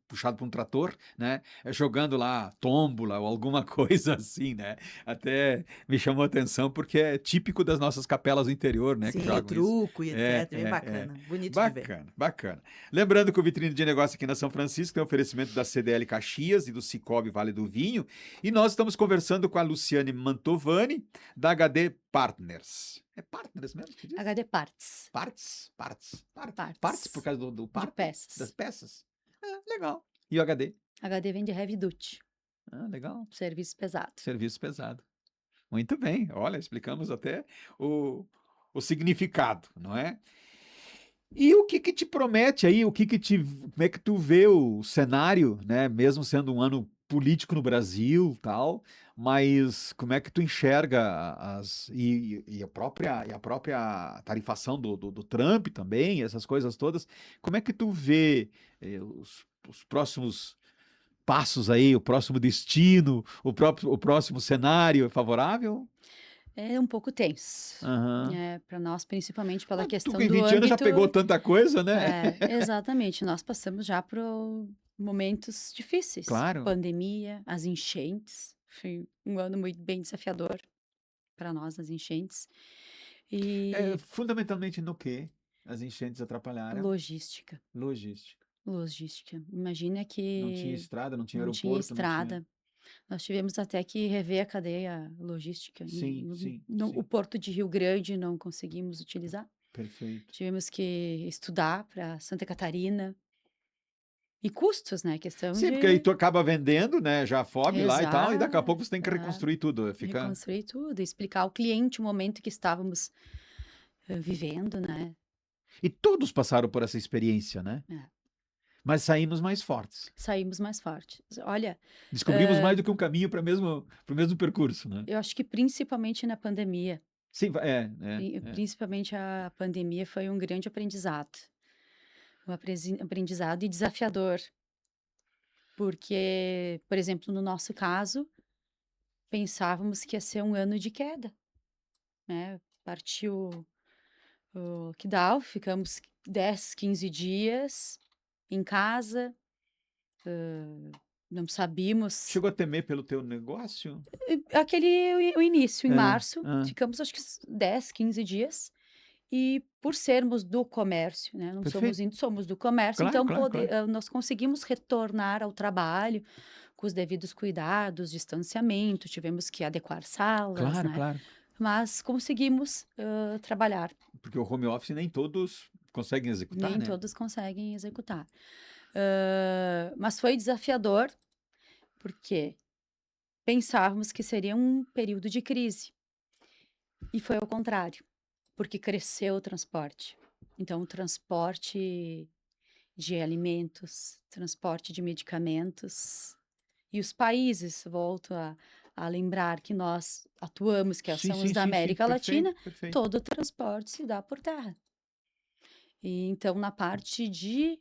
puxado por um trator, né? Jogando lá tômbola ou alguma coisa assim, né? Até me chamou a atenção porque é típico das nossas capelas do interior, né? Que Sim, o jogam isso. truco e É, etc. Bem é, é. bacana, bonito de ver. Bacana, bacana. Lembrando que o Vitrine de Negócio aqui na São Francisco tem oferecimento da CDL Caxias e do Cicobi Vale do Vinho. E nós estamos conversando com a Luciane Mantovani, da HD Partners. É Partners mesmo que diz? HD Parts. Parts? Parts por Parts. causa do De parte? peças. Das peças? Legal. E o HD? HD vem de Heavy Duty, Legal. serviço pesado. Serviço pesado. Muito bem. Olha, explicamos até o significado, não é? E o que te promete aí? Como é que tu vê o cenário, né? Mesmo sendo um ano político no Brasil, tal, mas como é que tu enxerga a própria tarifação do Trump também, essas coisas todas? Como é que tu vê os próximos passos aí, o próximo destino, o próximo cenário favorável? É um pouco tenso. Aham. Para nós, principalmente pela Tu questão com do 20 anos já âmbito. pegou tanta coisa, né? Exatamente. Nós passamos já por momentos difíceis. Claro. Pandemia, as enchentes. Foi um ano muito bem desafiador para nós, as enchentes. E Fundamentalmente no quê? As enchentes atrapalharam? logística. Logística. Logística. Imagina Não tinha que estrada, não tinha não tinha aeroporto, não tinha... estrada. Nós tivemos até que rever a cadeia logística. Sim, sim, O sim. Porto de Rio Grande não conseguimos utilizar. Perfeito. Tivemos que estudar para Santa Catarina. E custos, né? Questão Sim, porque aí de tu acaba vendendo, né? Já FOB lá e tal, e daqui a pouco você tem que Exato, reconstruir tudo. Fica... reconstruir tudo, explicar ao cliente o momento que estávamos vivendo, né? E todos passaram por essa experiência, né? É. Mas saímos mais fortes. Saímos mais fortes. Olha, Descobrimos mais do que um caminho para o mesmo percurso, né? eu acho que principalmente na pandemia, Sim, principalmente a pandemia foi um grande aprendizado. Um aprendizado e desafiador. Porque, por exemplo, no nosso caso, pensávamos que ia ser um ano de queda, né? Partiu o lockdown, ficamos 10, 15 dias em casa, não sabíamos. Chegou a temer pelo teu negócio? O início, em É, março, ah. ficamos acho que 10, 15 dias. E por sermos do comércio, né, não somos Perfeito. somos do comércio, Claro, então claro, claro. nós conseguimos retornar ao trabalho com os devidos cuidados, distanciamento, tivemos que adequar salas, Claro, né, claro. mas conseguimos, trabalhar. Porque o home office nem todos conseguem executar, Nem né? todos conseguem executar. Mas foi desafiador, porque pensávamos que seria um período de crise, e foi ao contrário, porque cresceu o transporte. Então o transporte de alimentos, transporte de medicamentos, e os países, volto a lembrar que nós atuamos, que Sim, somos sim, da sim, sim. América Perfeito, Latina, perfeito. todo o transporte se dá por terra. E então, na parte de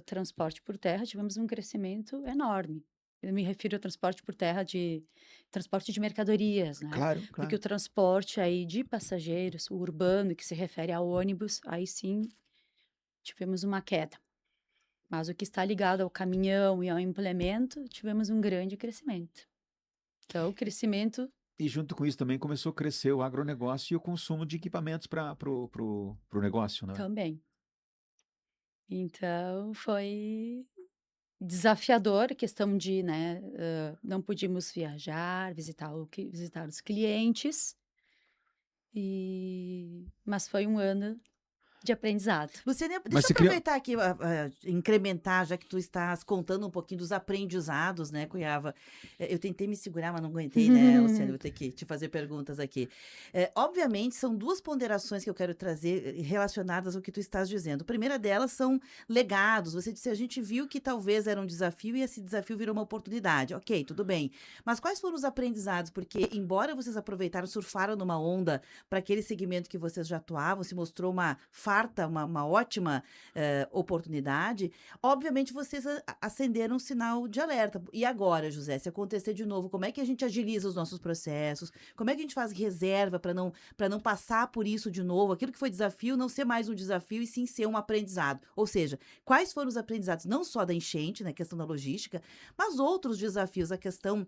transporte por terra, tivemos um crescimento enorme. Eu me refiro ao transporte por terra de transporte de mercadorias, né? Claro, Porque o claro. transporte aí de passageiros, o urbano, que se refere a ônibus, aí sim tivemos uma queda. Mas o que está ligado ao caminhão e ao implemento, tivemos um grande crescimento. Então, o crescimento E junto com isso também começou a crescer o agronegócio e o consumo de equipamentos para pro negócio, né? também. Então, foi desafiador a questão de, né, não podíamos viajar, visitar os clientes, mas foi um ano de aprendizado. Luciane, Mas deixa eu você criou. aproveitar aqui, incrementar, já que tu estás contando um pouquinho dos aprendizados, né, Cunhava? Eu tentei me segurar, mas não aguentei, né, Luciane? Vou ter que te fazer perguntas aqui. Obviamente, são duas ponderações que eu quero trazer relacionadas ao que tu estás dizendo. A primeira delas são legados. Você disse, a gente viu que talvez era um desafio e esse desafio virou uma oportunidade. Ok, tudo bem. Mas quais foram os aprendizados? Porque, embora vocês aproveitaram, surfaram numa onda para aquele segmento que vocês já atuavam, se mostrou uma farta, uma ótima oportunidade, obviamente vocês acenderam um sinal de alerta. E agora, José, se acontecer de novo, como é que a gente agiliza os nossos processos? Como é que a gente faz reserva para não passar por isso de novo? Aquilo que foi desafio não ser mais um desafio e sim ser um aprendizado. Ou seja, quais foram os aprendizados, não só da enchente, na questão da logística, mas outros desafios, a questão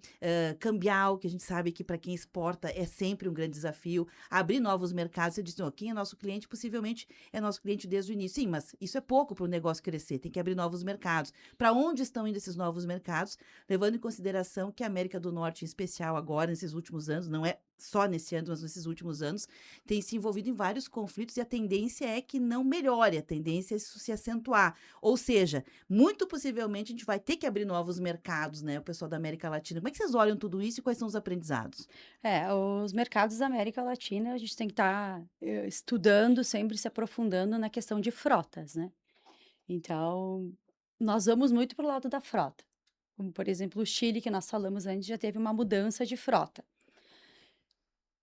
cambial, que a gente sabe que para quem exporta é sempre um grande desafio, abrir novos mercados. Você disse, quem é nosso cliente possivelmente é nosso cliente desde o início. Sim, mas isso é pouco para o negócio crescer, tem que abrir novos mercados. Para onde estão indo esses novos mercados? Levando em consideração que a América do Norte, em especial agora, nesses últimos anos, não é só nesse ano, mas nesses últimos anos, tem se envolvido em vários conflitos e a tendência é que não melhore, a tendência é isso se acentuar. Ou seja, muito possivelmente a gente vai ter que abrir novos mercados, né? O pessoal da América Latina. Como é que vocês olham tudo isso e quais são os aprendizados? Os mercados da América Latina, a gente tem que estar estudando, sempre se aprofundando na questão de frotas, né? Então, nós vamos muito para o lado da frota. Como, por exemplo, o Chile, que nós falamos antes, já teve uma mudança de frota.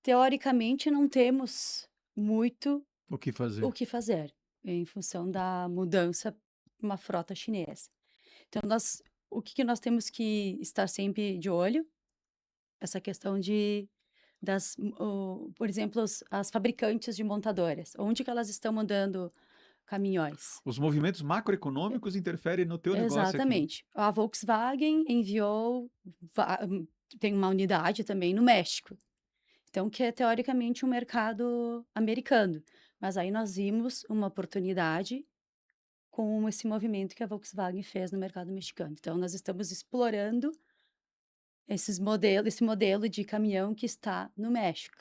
Teoricamente, não temos muito O que o fazer? que fazer em função da mudança para uma frota chinesa. Então, o que nós temos que estar sempre de olho? Essa questão por exemplo, as fabricantes de montadoras, onde que elas estão mandando caminhões? Os movimentos E- macroeconômicos interferem no teu negócio aqui. Exatamente. A Volkswagen enviou, tem uma unidade também no México. Então, que é teoricamente um mercado americano. Mas aí nós vimos uma oportunidade com esse movimento que a Volkswagen fez no mercado mexicano. Então, nós estamos explorando esse modelo de caminhão que está no México.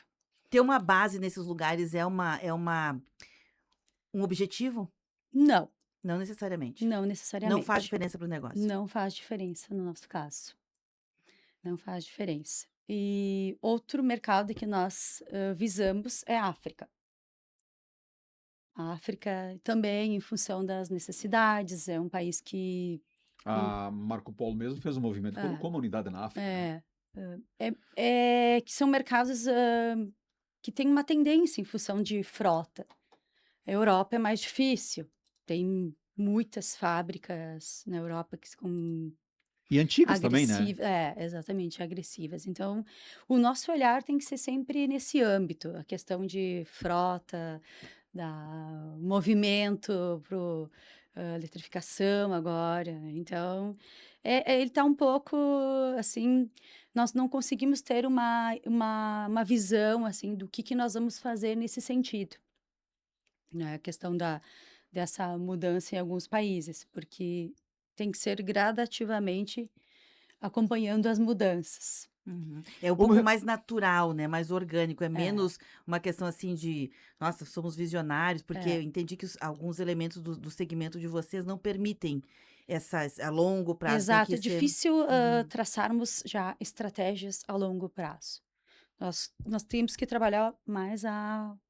Ter uma base nesses lugares um objetivo? Não, Não necessariamente. não Não faz necessariamente. diferença para o negócio. Não faz diferença no nosso caso. Não faz diferença. E outro mercado que nós visamos é a África. A África também, em função das necessidades, é um país que. A Marco Polo mesmo fez um movimento, É, colocou uma unidade na África, né? que são mercados que têm uma tendência em função de frota. A Europa é mais difícil. Tem muitas fábricas na Europa que são E antigas também, né? agressivas. Exatamente, agressivas. Então, o nosso olhar tem que ser sempre nesse âmbito, a questão de frota, da movimento para eletrificação agora. Então, ele está um pouco assim, nós não conseguimos ter uma visão assim do que nós vamos fazer nesse sentido. né? A questão dessa mudança em alguns países, porque tem que ser gradativamente acompanhando as mudanças. Uhum. É um O pouco meu- mais natural, né? Mais orgânico. É É, menos uma questão assim de, nossa, somos visionários, porque eu é. entendi que alguns elementos do segmento de vocês não permitem a longo prazo. Tem Exato, que é ser. difícil Uhum. traçarmos já estratégias a longo prazo. Nós temos que trabalhar mais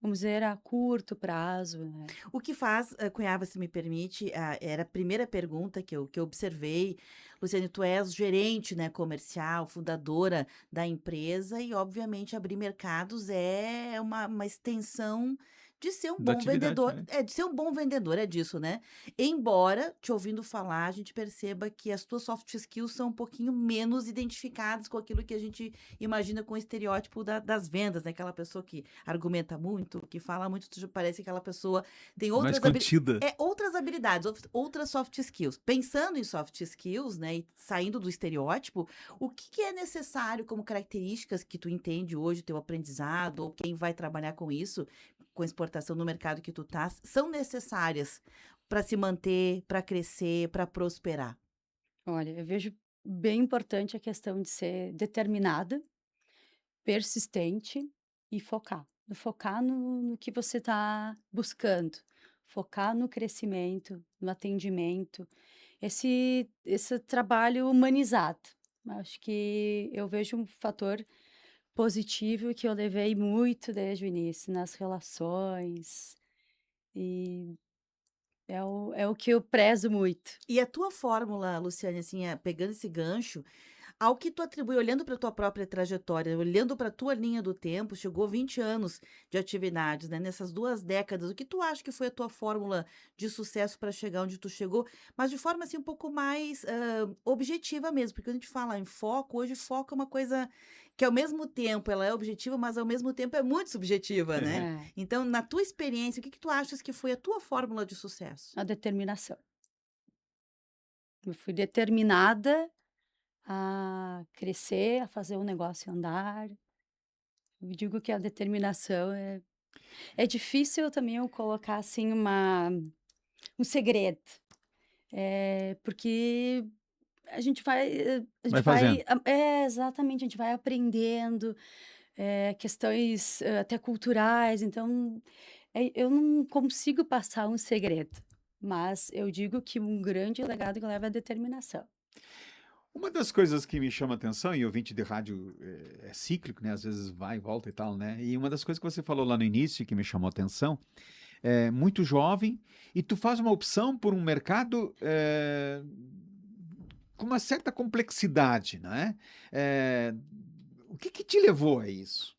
vamos dizer, a curto prazo, né? O que faz, Cunhava, se me permite, era a primeira pergunta que eu observei. Luciane, tu és gerente, né, comercial, fundadora da empresa e, obviamente, abrir mercados é uma extensão de ser um Da bom atividade, vendedor. né? É, de ser um bom vendedor, é disso, né? Embora, te ouvindo falar, a gente perceba que as tuas soft skills são um pouquinho menos identificadas com aquilo que a gente imagina com o estereótipo das vendas, né? Aquela pessoa que argumenta muito, que fala muito, parece aquela pessoa tem Mais contida. outras habilidades, outras soft skills. Pensando em soft skills, né, e saindo do estereótipo, o que que é necessário como características que tu entende hoje, teu aprendizado, ou quem vai trabalhar com isso, com exportação no mercado que tu tá, são necessárias para se manter, para crescer, para prosperar? Olha, eu vejo bem importante a questão de ser determinada, persistente e focar. Focar no que você está buscando, focar no crescimento, no atendimento, esse trabalho humanizado. Acho que eu vejo um fator positivo que eu levei muito desde o início nas relações e é o que eu prezo muito. E a tua fórmula, Luciane, assim, pegando esse gancho, ao que tu atribui, olhando para tua própria trajetória, olhando para tua linha do tempo, chegou 20 anos de atividades, né? Nessas 2 décadas, o que tu acha que foi a tua fórmula de sucesso para chegar onde tu chegou? Mas de forma assim um pouco mais objetiva mesmo, porque quando a gente fala em foco, hoje foco é uma coisa que ao mesmo tempo ela é objetiva, mas ao mesmo tempo é muito subjetiva, né? É, Então, na tua experiência, o que que tu achas que foi a tua fórmula de sucesso? a determinação. Eu fui determinada a crescer, a fazer o negócio andar. Eu digo que a determinação é difícil também eu colocar assim um segredo, porque a Vai gente fazendo. exatamente, a gente vai aprendendo, questões até culturais, então eu não consigo passar um segredo, mas eu digo que um grande legado que leva é a determinação. Uma das coisas que me chama a atenção, e ouvinte de rádio é cíclico, né? Às vezes vai e volta e tal, né? E uma das coisas que você falou lá no início que me chamou a atenção, é muito jovem, e tu faz uma opção por um mercado com uma certa complexidade, né? É, o que que te levou a isso?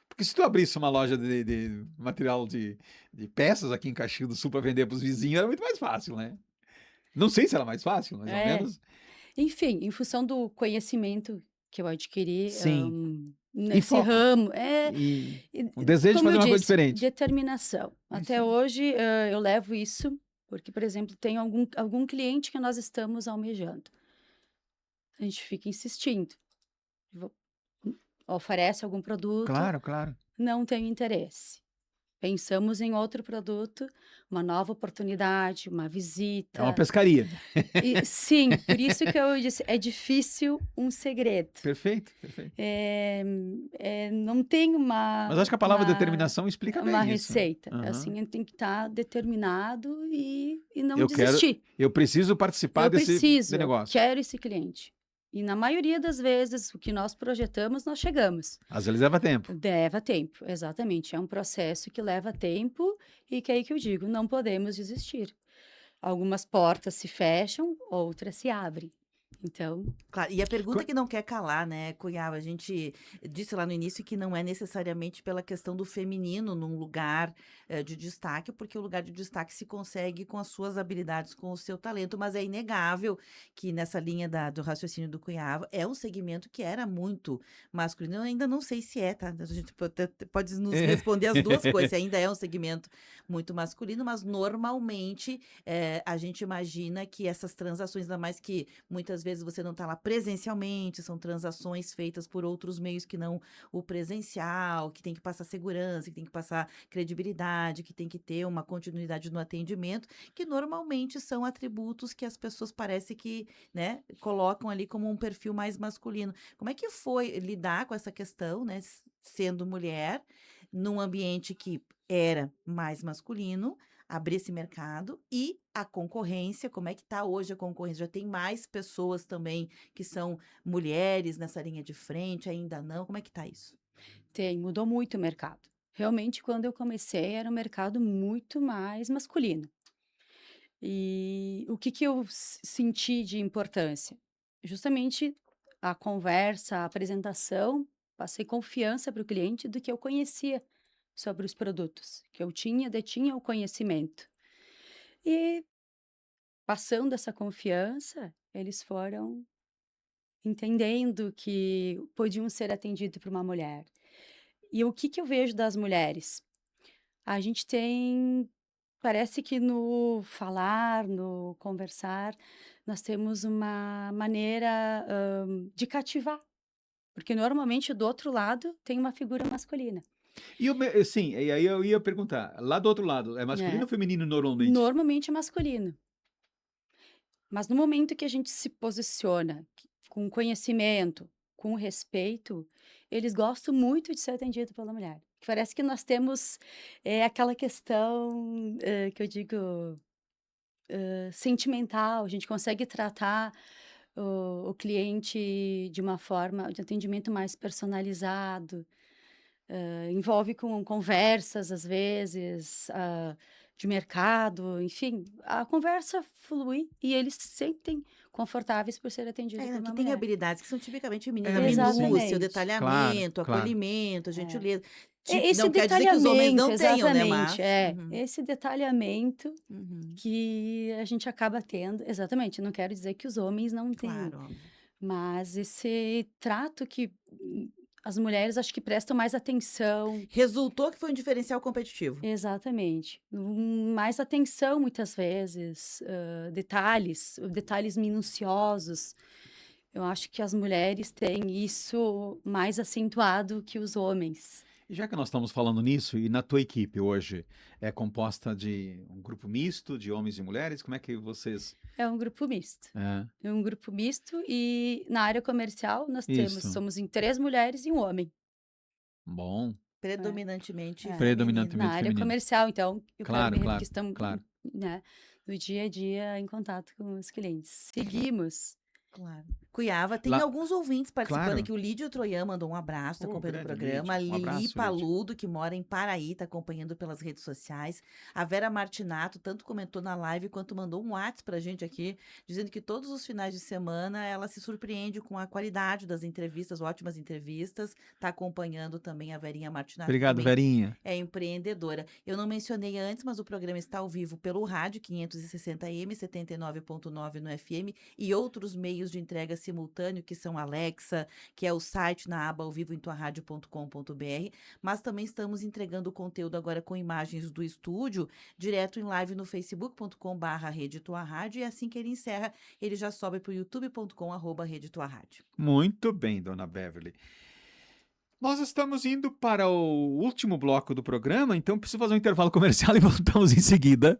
Porque se tu abrisse uma loja de material de peças aqui em Caxias do Sul para vender para os vizinhos, era muito mais fácil, né? Não sei se era mais fácil, mais ou É. menos. Enfim, em função do conhecimento que eu adquiri, Sim. E nesse foco. ramo, E e o desejo de como fazer eu uma coisa disse, diferente. determinação. Isso Até aí. hoje, eu levo isso, porque, por exemplo, tem algum cliente que nós estamos almejando. A gente fica insistindo. vo- Oferece algum produto, Claro, claro. não tenho interesse. Pensamos em outro produto, uma nova oportunidade, uma É uma visita. pescaria. E sim, por isso que eu disse, é difícil um segredo. Perfeito, perfeito. Não tem Mas acho que a palavra determinação explica uma bem isso, né? receita. Aham. Assim, a gente tem que estar determinado e não Eu quero, desistir. eu preciso participar Eu desse preciso, eu negócio. quero esse cliente. E na maioria das vezes, o que nós projetamos, nós chegamos. Às vezes leva tempo. Leva tempo, exatamente. É um processo que leva tempo e que é aí que eu digo, não podemos desistir. Algumas portas se fecham, outras se abrem. Então, Claro, e a pergunta Co- que não quer calar, né, Cunhava? A gente disse lá no início que não é necessariamente pela questão do feminino num lugar de destaque, porque o lugar de destaque se consegue com as suas habilidades, com o seu talento, mas é inegável que nessa linha do raciocínio do Cunhava é um segmento que era muito masculino. Eu ainda não sei se é, tá? A gente pode nos responder as duas coisas, se ainda é um segmento muito masculino, mas normalmente a gente imagina que essas transações, ainda mais que muitas muitas vezes você não está lá presencialmente, são transações feitas por outros meios que não o presencial, que tem que passar segurança, que tem que passar credibilidade, que tem que ter uma continuidade no atendimento, que normalmente são atributos que as pessoas parece que, né, colocam ali como um perfil mais masculino. Como é que foi lidar com essa questão, né, sendo mulher, num ambiente que era mais masculino, abrir esse mercado e a concorrência, como é que está hoje a concorrência? Já tem mais pessoas também que são mulheres nessa linha de frente, ainda não? Como é que está isso? Mudou muito o mercado. Realmente, quando eu comecei, era um mercado muito mais masculino. E o que eu senti de importância? Justamente a conversa, a apresentação, passei confiança para o cliente do que eu conhecia sobre os produtos, que eu detinha o conhecimento. E passando essa confiança, eles foram entendendo que podiam ser atendidos por uma mulher. E o que eu vejo das mulheres? A gente tem, parece que no falar, no conversar, nós temos uma maneira de cativar, porque normalmente do outro lado tem uma figura masculina. Sim, e aí eu ia perguntar, lá do outro lado, é masculino É, ou feminino normalmente? normalmente é masculino. Mas no momento que a gente se posiciona com conhecimento, com respeito, eles gostam muito de ser atendido pela mulher. Parece que nós temos aquela questão que eu digo sentimental, a gente consegue tratar o cliente de uma forma de atendimento mais personalizado, envolve com conversas, às vezes, de mercado, enfim, a conversa flui e eles se sentem confortáveis por ser atendidos por Que uma tem mulher. habilidades que são tipicamente femininas, a Exatamente. minúcia, o Claro, detalhamento, o claro. acolhimento, a gentileza. Esse Não quer dizer que os homens detalhamento, não tenham, né, exatamente, mas... esse detalhamento Uhum, que a gente acaba tendo, exatamente, não quero dizer que os homens não tenham, claro, óbvio. mas esse trato que as mulheres acho que prestam mais atenção. Resultou que foi um diferencial competitivo. Exatamente. Mais atenção, muitas vezes, detalhes minuciosos. Eu acho que as mulheres têm isso mais acentuado que os homens. E já que nós estamos falando nisso, e na tua equipe hoje é composta de um grupo misto de homens e mulheres, como é que vocês... É um grupo misto. É, É um grupo misto e na área comercial nós isso, somos em 3 mulheres e um homem. bom, Predominantemente É. feminino. predominantemente Na área feminino. comercial, então, Claro, porque claro, estamos, claro. né, no dia a dia em contato com os clientes. Seguimos. Claro. Cuiava, tem Lá, alguns ouvintes participando claro. aqui. O Lídio Troian mandou um abraço, tá Oh, acompanhando o grande programa. A Lídio. Um Lili abraço, Lídio. Paludo, que mora em Paraí, tá acompanhando pelas redes sociais. A Vera Martinato, tanto comentou na live quanto mandou um WhatsApp pra gente aqui, dizendo que todos os finais de semana ela se surpreende com a qualidade das entrevistas, ótimas entrevistas. Tá acompanhando também a Verinha Martinato, que Obrigado, também Verinha. é empreendedora. Eu não mencionei antes, mas o programa está ao vivo pelo rádio 560M, 79.9 no FM e outros meios de entrega simultâneo, que são Alexa, que é o site na aba ao vivo em tuaradio.com.br, mas também estamos entregando o conteúdo agora com imagens do estúdio, direto em live no facebook.com/Rede Tua Rádio, e assim que ele encerra, ele já sobe para o youtube.com/Rede Tua Rádio. Muito bem, dona Beverly. Nós estamos indo para o último bloco do programa, então preciso fazer um intervalo comercial e voltamos em seguida.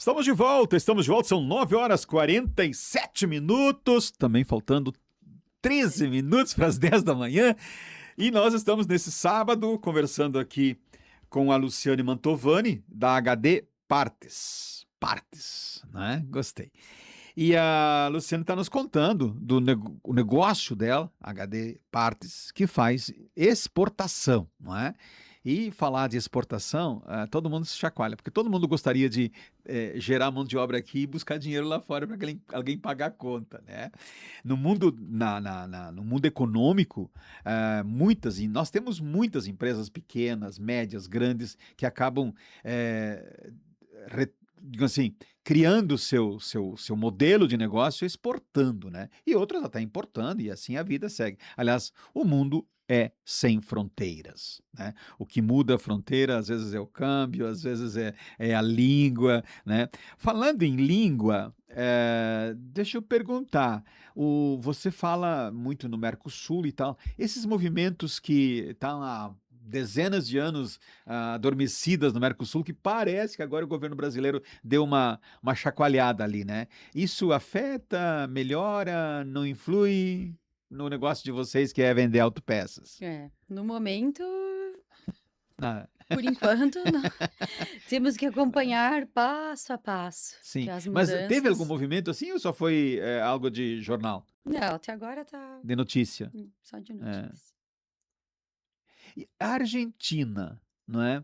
estamos de volta, são 9 horas e 47 minutos, também faltando 13 minutos para as 10 da manhã, e nós estamos nesse sábado conversando aqui com a Luciane Mantovani, da HD Partes, né? Gostei. E a Luciane está nos contando do o negócio dela, HD Partes, que faz exportação, não é? E falar de exportação, todo mundo se chacoalha, porque todo mundo gostaria de gerar mão de obra aqui e buscar dinheiro lá fora para alguém pagar a conta, né? No mundo, no mundo econômico, e nós temos muitas empresas pequenas, médias, grandes, que acabam, digamos assim, criando o seu modelo de negócio exportando, né? E outras até importando, e assim a vida segue. Aliás, o mundo é sem fronteiras, né? O que muda a fronteira, às vezes é o câmbio, às vezes é a língua, né? Falando em língua, deixa eu perguntar, você fala muito no Mercosul e tal, esses movimentos que estão há dezenas de anos adormecidas no Mercosul, que parece que agora o governo brasileiro deu uma chacoalhada ali, né? Isso afeta, melhora, não influi no negócio de vocês que é vender autopeças? No momento, Ah, por enquanto, não. Temos que acompanhar passo a passo, sim. que as Mas teve algum mudanças... movimento assim ou só foi algo de jornal, Não, até agora tá de notícia? só de É. notícia. E a Argentina, não é?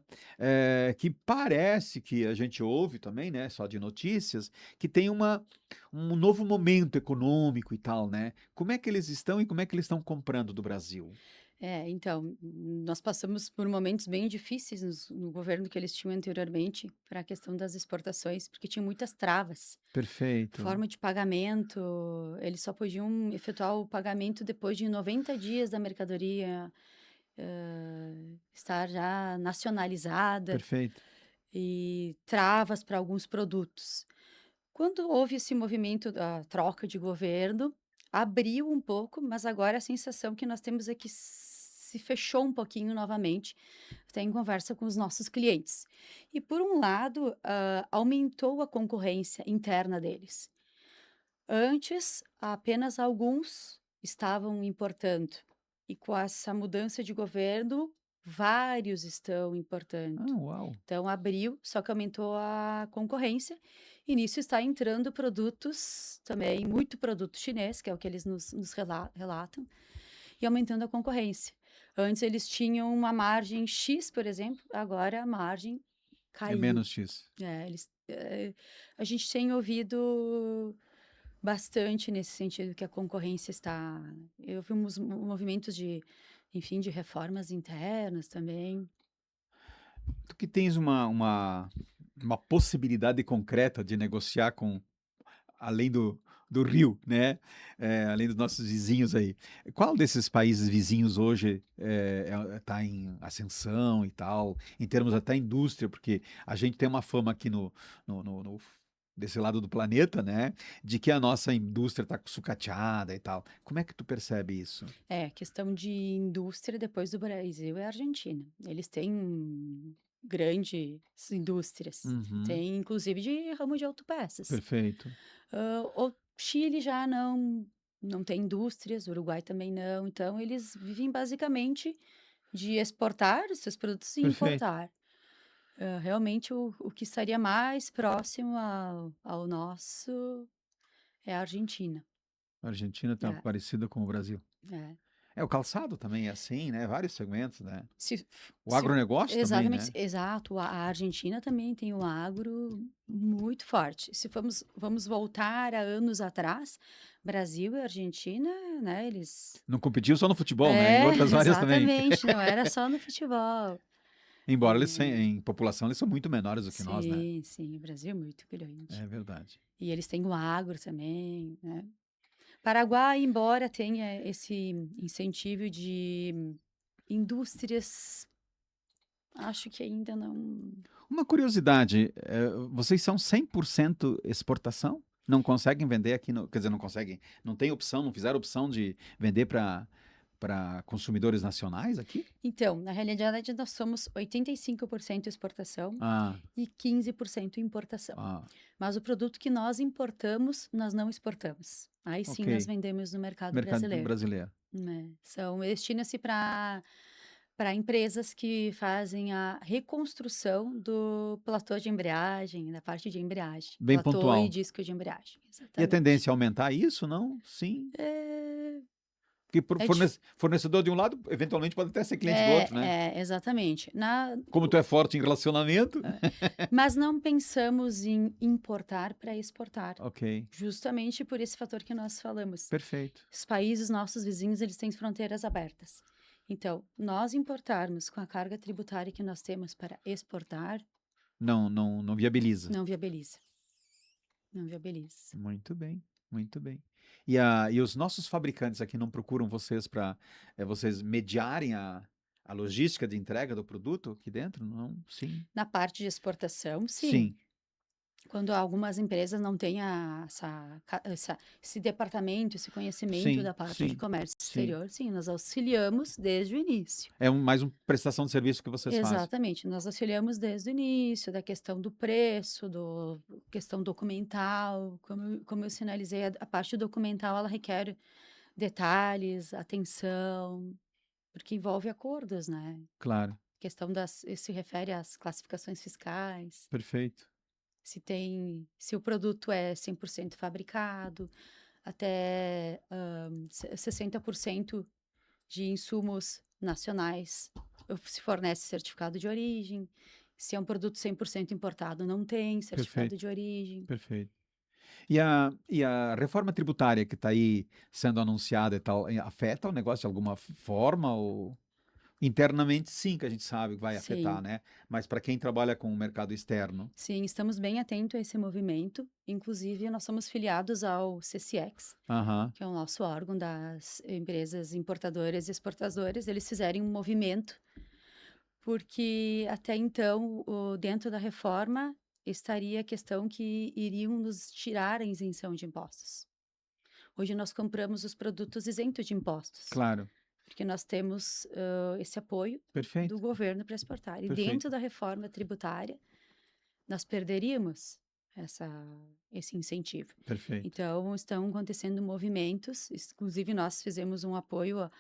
Que parece que a gente ouve também, né, só de notícias, que tem um novo momento econômico e tal, né? Como é que eles estão e como é que eles estão comprando do Brasil? Então, nós passamos por momentos bem difíceis no governo que eles tinham anteriormente para a questão das exportações, porque tinha muitas travas. Perfeito. Forma de pagamento, eles só podiam efetuar o pagamento depois de 90 dias da mercadoria estar já nacionalizada Perfeito. e travas para alguns produtos. Quando houve esse movimento da troca de governo, abriu um pouco, mas agora a sensação que nós temos é que se fechou um pouquinho novamente, até em conversa com os nossos clientes. E por um lado, aumentou a concorrência interna deles. Antes, apenas alguns estavam importando, e com essa mudança de governo, vários estão importando. Ah, uau. Então, abriu, só que aumentou a concorrência, e nisso está entrando produtos também, muito produto chinês, que é o que eles nos relatam, e aumentando a concorrência. Antes eles tinham uma margem X, por exemplo, agora a margem É caiu. menos X. A gente tem ouvido bastante nesse sentido que a concorrência está... Eu vi uns movimentos enfim, de reformas internas também. Tu que tens uma possibilidade concreta de negociar com além do Rio, né? Além dos nossos vizinhos aí. Qual desses países vizinhos hoje está em ascensão e tal, em termos até indústria, porque a gente tem uma fama aqui desse lado do planeta, né? De que a nossa indústria está sucateada e tal. Como é que tu percebe isso? Questão de indústria depois do Brasil é a Argentina. Eles têm grandes indústrias. Uhum. Tem, inclusive, de ramo de autopeças. Perfeito. O Chile já não tem indústrias, o Uruguai também não. Então, eles vivem basicamente de exportar os seus produtos e Perfeito. importar. Realmente, o que estaria mais próximo ao nosso é a Argentina. A Argentina está É. parecida com o Brasil. O calçado também é assim, né? Vários segmentos, né? O agronegócio também, né? Exatamente, exato. A Argentina também tem um agro muito forte. Se vamos voltar a anos atrás, Brasil e Argentina, né, eles... Não competiu só no futebol, né? Em outras áreas também. Exatamente, não era só no futebol. Embora eles, em população, eles são muito menores do que nós, né? Sim, o Brasil é muito grande. É verdade. E eles têm o agro também, né? Paraguai, embora tenha esse incentivo de indústrias, acho que ainda não... Uma curiosidade, vocês são 100% exportação? Não conseguem vender aqui, quer dizer, não conseguem, não tem opção, não fizeram opção de vender para para consumidores nacionais aqui? Então, na realidade, nós somos 85% exportação Ah, e 15% importação. ah, Mas o produto que nós importamos, nós não exportamos. Aí sim nós ok. vendemos no mercado Mercado brasileiro, brasileiro. né? Destina-se para empresas que fazem a reconstrução do platô de embreagem, da parte de embreagem, Bem platô e pontual. disco de embreagem, E a exatamente. tendência é aumentar isso, não? Sim. É, Porque é, dif- fornecedor de um lado, eventualmente pode até ser cliente do outro, né? exatamente. Como tu é forte em relacionamento. Mas não pensamos em importar para exportar, Ok, justamente por esse fator que nós falamos. perfeito. Os países nossos vizinhos, eles têm fronteiras abertas. Então, nós importarmos com a carga tributária que nós temos para exportar, Não viabiliza. não viabiliza. Não viabiliza. Muito bem, muito bem. E os nossos fabricantes aqui não procuram vocês para vocês mediarem a logística de entrega do produto aqui dentro? Não? Sim. Na parte de exportação, sim. Sim, Quando algumas empresas não têm esse departamento, esse conhecimento sim, da parte de sim, comércio sim. exterior, sim, nós auxiliamos desde o início. É mais uma prestação de serviço que vocês fazem. Exatamente, nós auxiliamos desde o início, da questão do preço, questão documental, como eu sinalizei, a parte documental, ela requer detalhes, atenção, porque envolve acordos, né? Claro, Questão se refere às classificações fiscais, perfeito. se o produto é 100% fabricado, até 60% de insumos nacionais se fornece certificado de origem. Se é um produto 100% importado, não tem certificado Perfeito, de origem. perfeito. E a reforma tributária que está aí sendo anunciada e tal, afeta o negócio de alguma forma? Ou internamente, sim, que a gente sabe que vai afetar, Sim, né? Mas para quem trabalha com o mercado externo, sim, estamos bem atentos a esse movimento. Inclusive, nós somos filiados ao CCX, aham, que é o nosso órgão das empresas importadoras e exportadoras. Eles fizeram um movimento, porque até então, dentro da reforma, estaria a questão que iriam nos tirar a isenção de impostos. Hoje nós compramos os produtos isentos de impostos, claro, porque nós temos esse apoio do perfeito, governo para exportar. E perfeito, dentro da reforma tributária, nós perderíamos esse incentivo. perfeito. Então, estão acontecendo movimentos, inclusive nós fizemos um apoio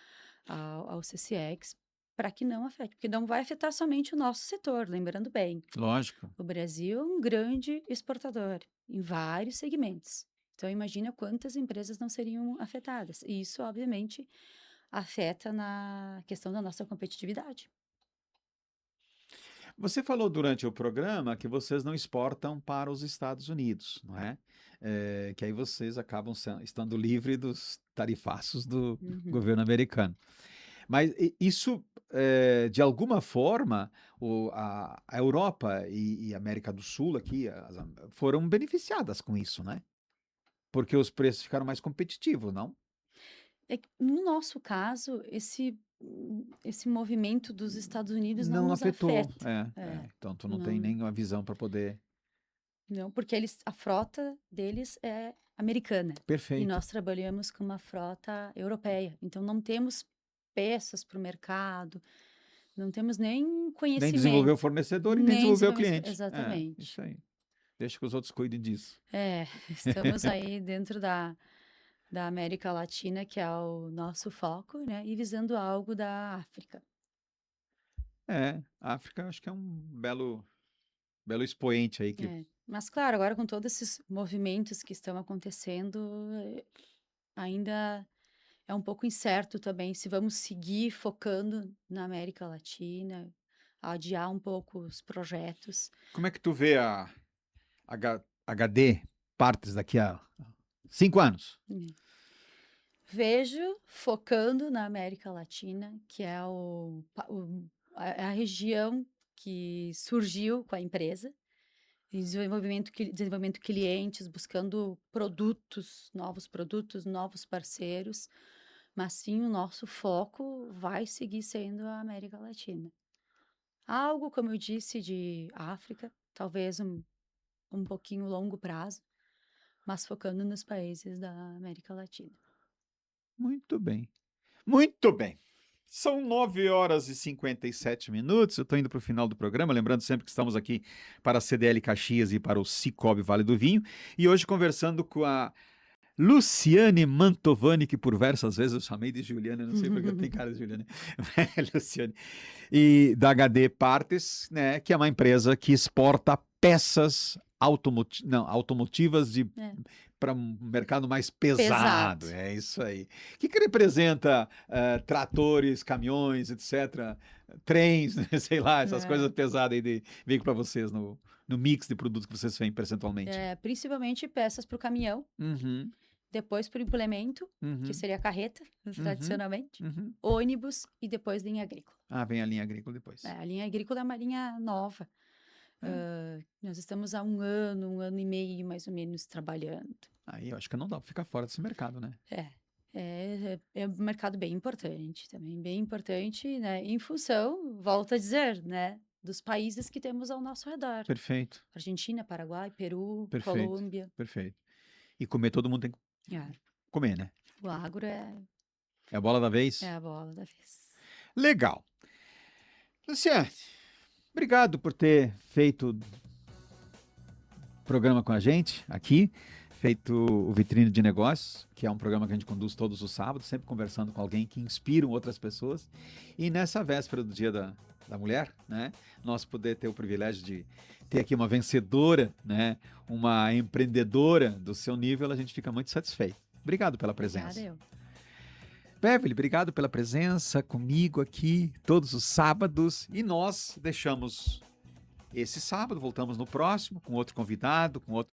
ao CCX para que não afete, porque não vai afetar somente o nosso setor, lembrando bem, Lógico. o Brasil é um grande exportador em vários segmentos. Então, imagina quantas empresas não seriam afetadas. E isso, obviamente, afeta na questão da nossa competitividade. Você falou durante o programa que vocês não exportam para os Estados Unidos, não é? Que aí vocês acabam estando livres dos tarifaços do Uhum. governo americano. Mas isso, de alguma forma, a Europa e a América do Sul aqui foram beneficiadas com isso, né? Porque os preços ficaram mais competitivos, não? É que, no nosso caso, esse movimento dos Estados Unidos não Não nos afetou. afeta. Então tu não tem Não, nenhuma visão para poder. não, porque a frota deles é americana e Perfeito. nós trabalhamos com uma frota europeia. Então, não temos peças para o mercado, não temos nem Nem desenvolver o conhecimento, fornecedor e nem nem desenvolver o desenvolvimento. cliente. Exatamente. Isso aí. Deixa que os outros cuidem disso. Estamos aí dentro da América Latina, que é o nosso foco, né? E visando algo da África. A África acho que é um belo expoente aí que. Mas, claro, agora com todos esses movimentos que estão acontecendo, ainda é um pouco incerto também se vamos seguir focando na América Latina, adiar um pouco os projetos. Como é que tu vê a HD partes daqui a 5 anos? Vejo focando na América Latina, que é a região que surgiu com a empresa, desenvolvimento clientes, buscando novos produtos, novos parceiros, mas sim o nosso foco vai seguir sendo a América Latina. Algo, como eu disse, de África, talvez um pouquinho longo prazo, mas focando nos países da América Latina. Muito bem. Muito bem. São 9 horas e 57 minutos. Eu estou indo para o final do programa, lembrando sempre que estamos aqui para a CDL Caxias e para o Cicobi Vale do Vinho. E hoje conversando com a Luciane Mantovani, que por diversas vezes eu chamei de Juliana, não sei porque tem cara de Juliana. Luciane. E da HD Partes, né, que é uma empresa que exporta peças automotivas É. para um mercado mais pesado. Pesado. É isso aí. O que representa tratores, caminhões, etc., trens, né, sei lá, essas É. coisas pesadas aí de veículo para vocês no mix de produtos que vocês vendem percentualmente? Principalmente peças para o caminhão, Uhum, depois para o implemento, uhum, que seria a carreta, tradicionalmente, uhum. ônibus e depois linha agrícola. Ah, vem a linha agrícola depois. A linha agrícola é uma linha nova. Nós estamos há um ano e meio mais ou menos trabalhando. Aí eu acho que não dá para ficar fora desse mercado, né? É um mercado bem importante também, bem importante, né? Em função, volto a dizer, né? Dos países que temos ao nosso redor. Perfeito, Argentina, Paraguai, Peru, Perfeito. Colômbia. perfeito. E comer todo mundo tem que É, comer, né? o agro É a bola da vez? é a bola da vez. Legal. Luciane, obrigado por ter feito o programa com a gente aqui, feito o Vitrine de Negócios, que é um programa que a gente conduz todos os sábados, sempre conversando com alguém que inspira outras pessoas. E nessa véspera do Dia da Mulher, né, nós poder ter o privilégio de ter aqui uma vencedora, né, uma empreendedora do seu nível, a gente fica muito satisfeito. Obrigado pela presença. Obrigada, eu. Beverly, obrigado pela presença comigo aqui todos os sábados. E nós deixamos esse sábado, voltamos no próximo com outro convidado, com outro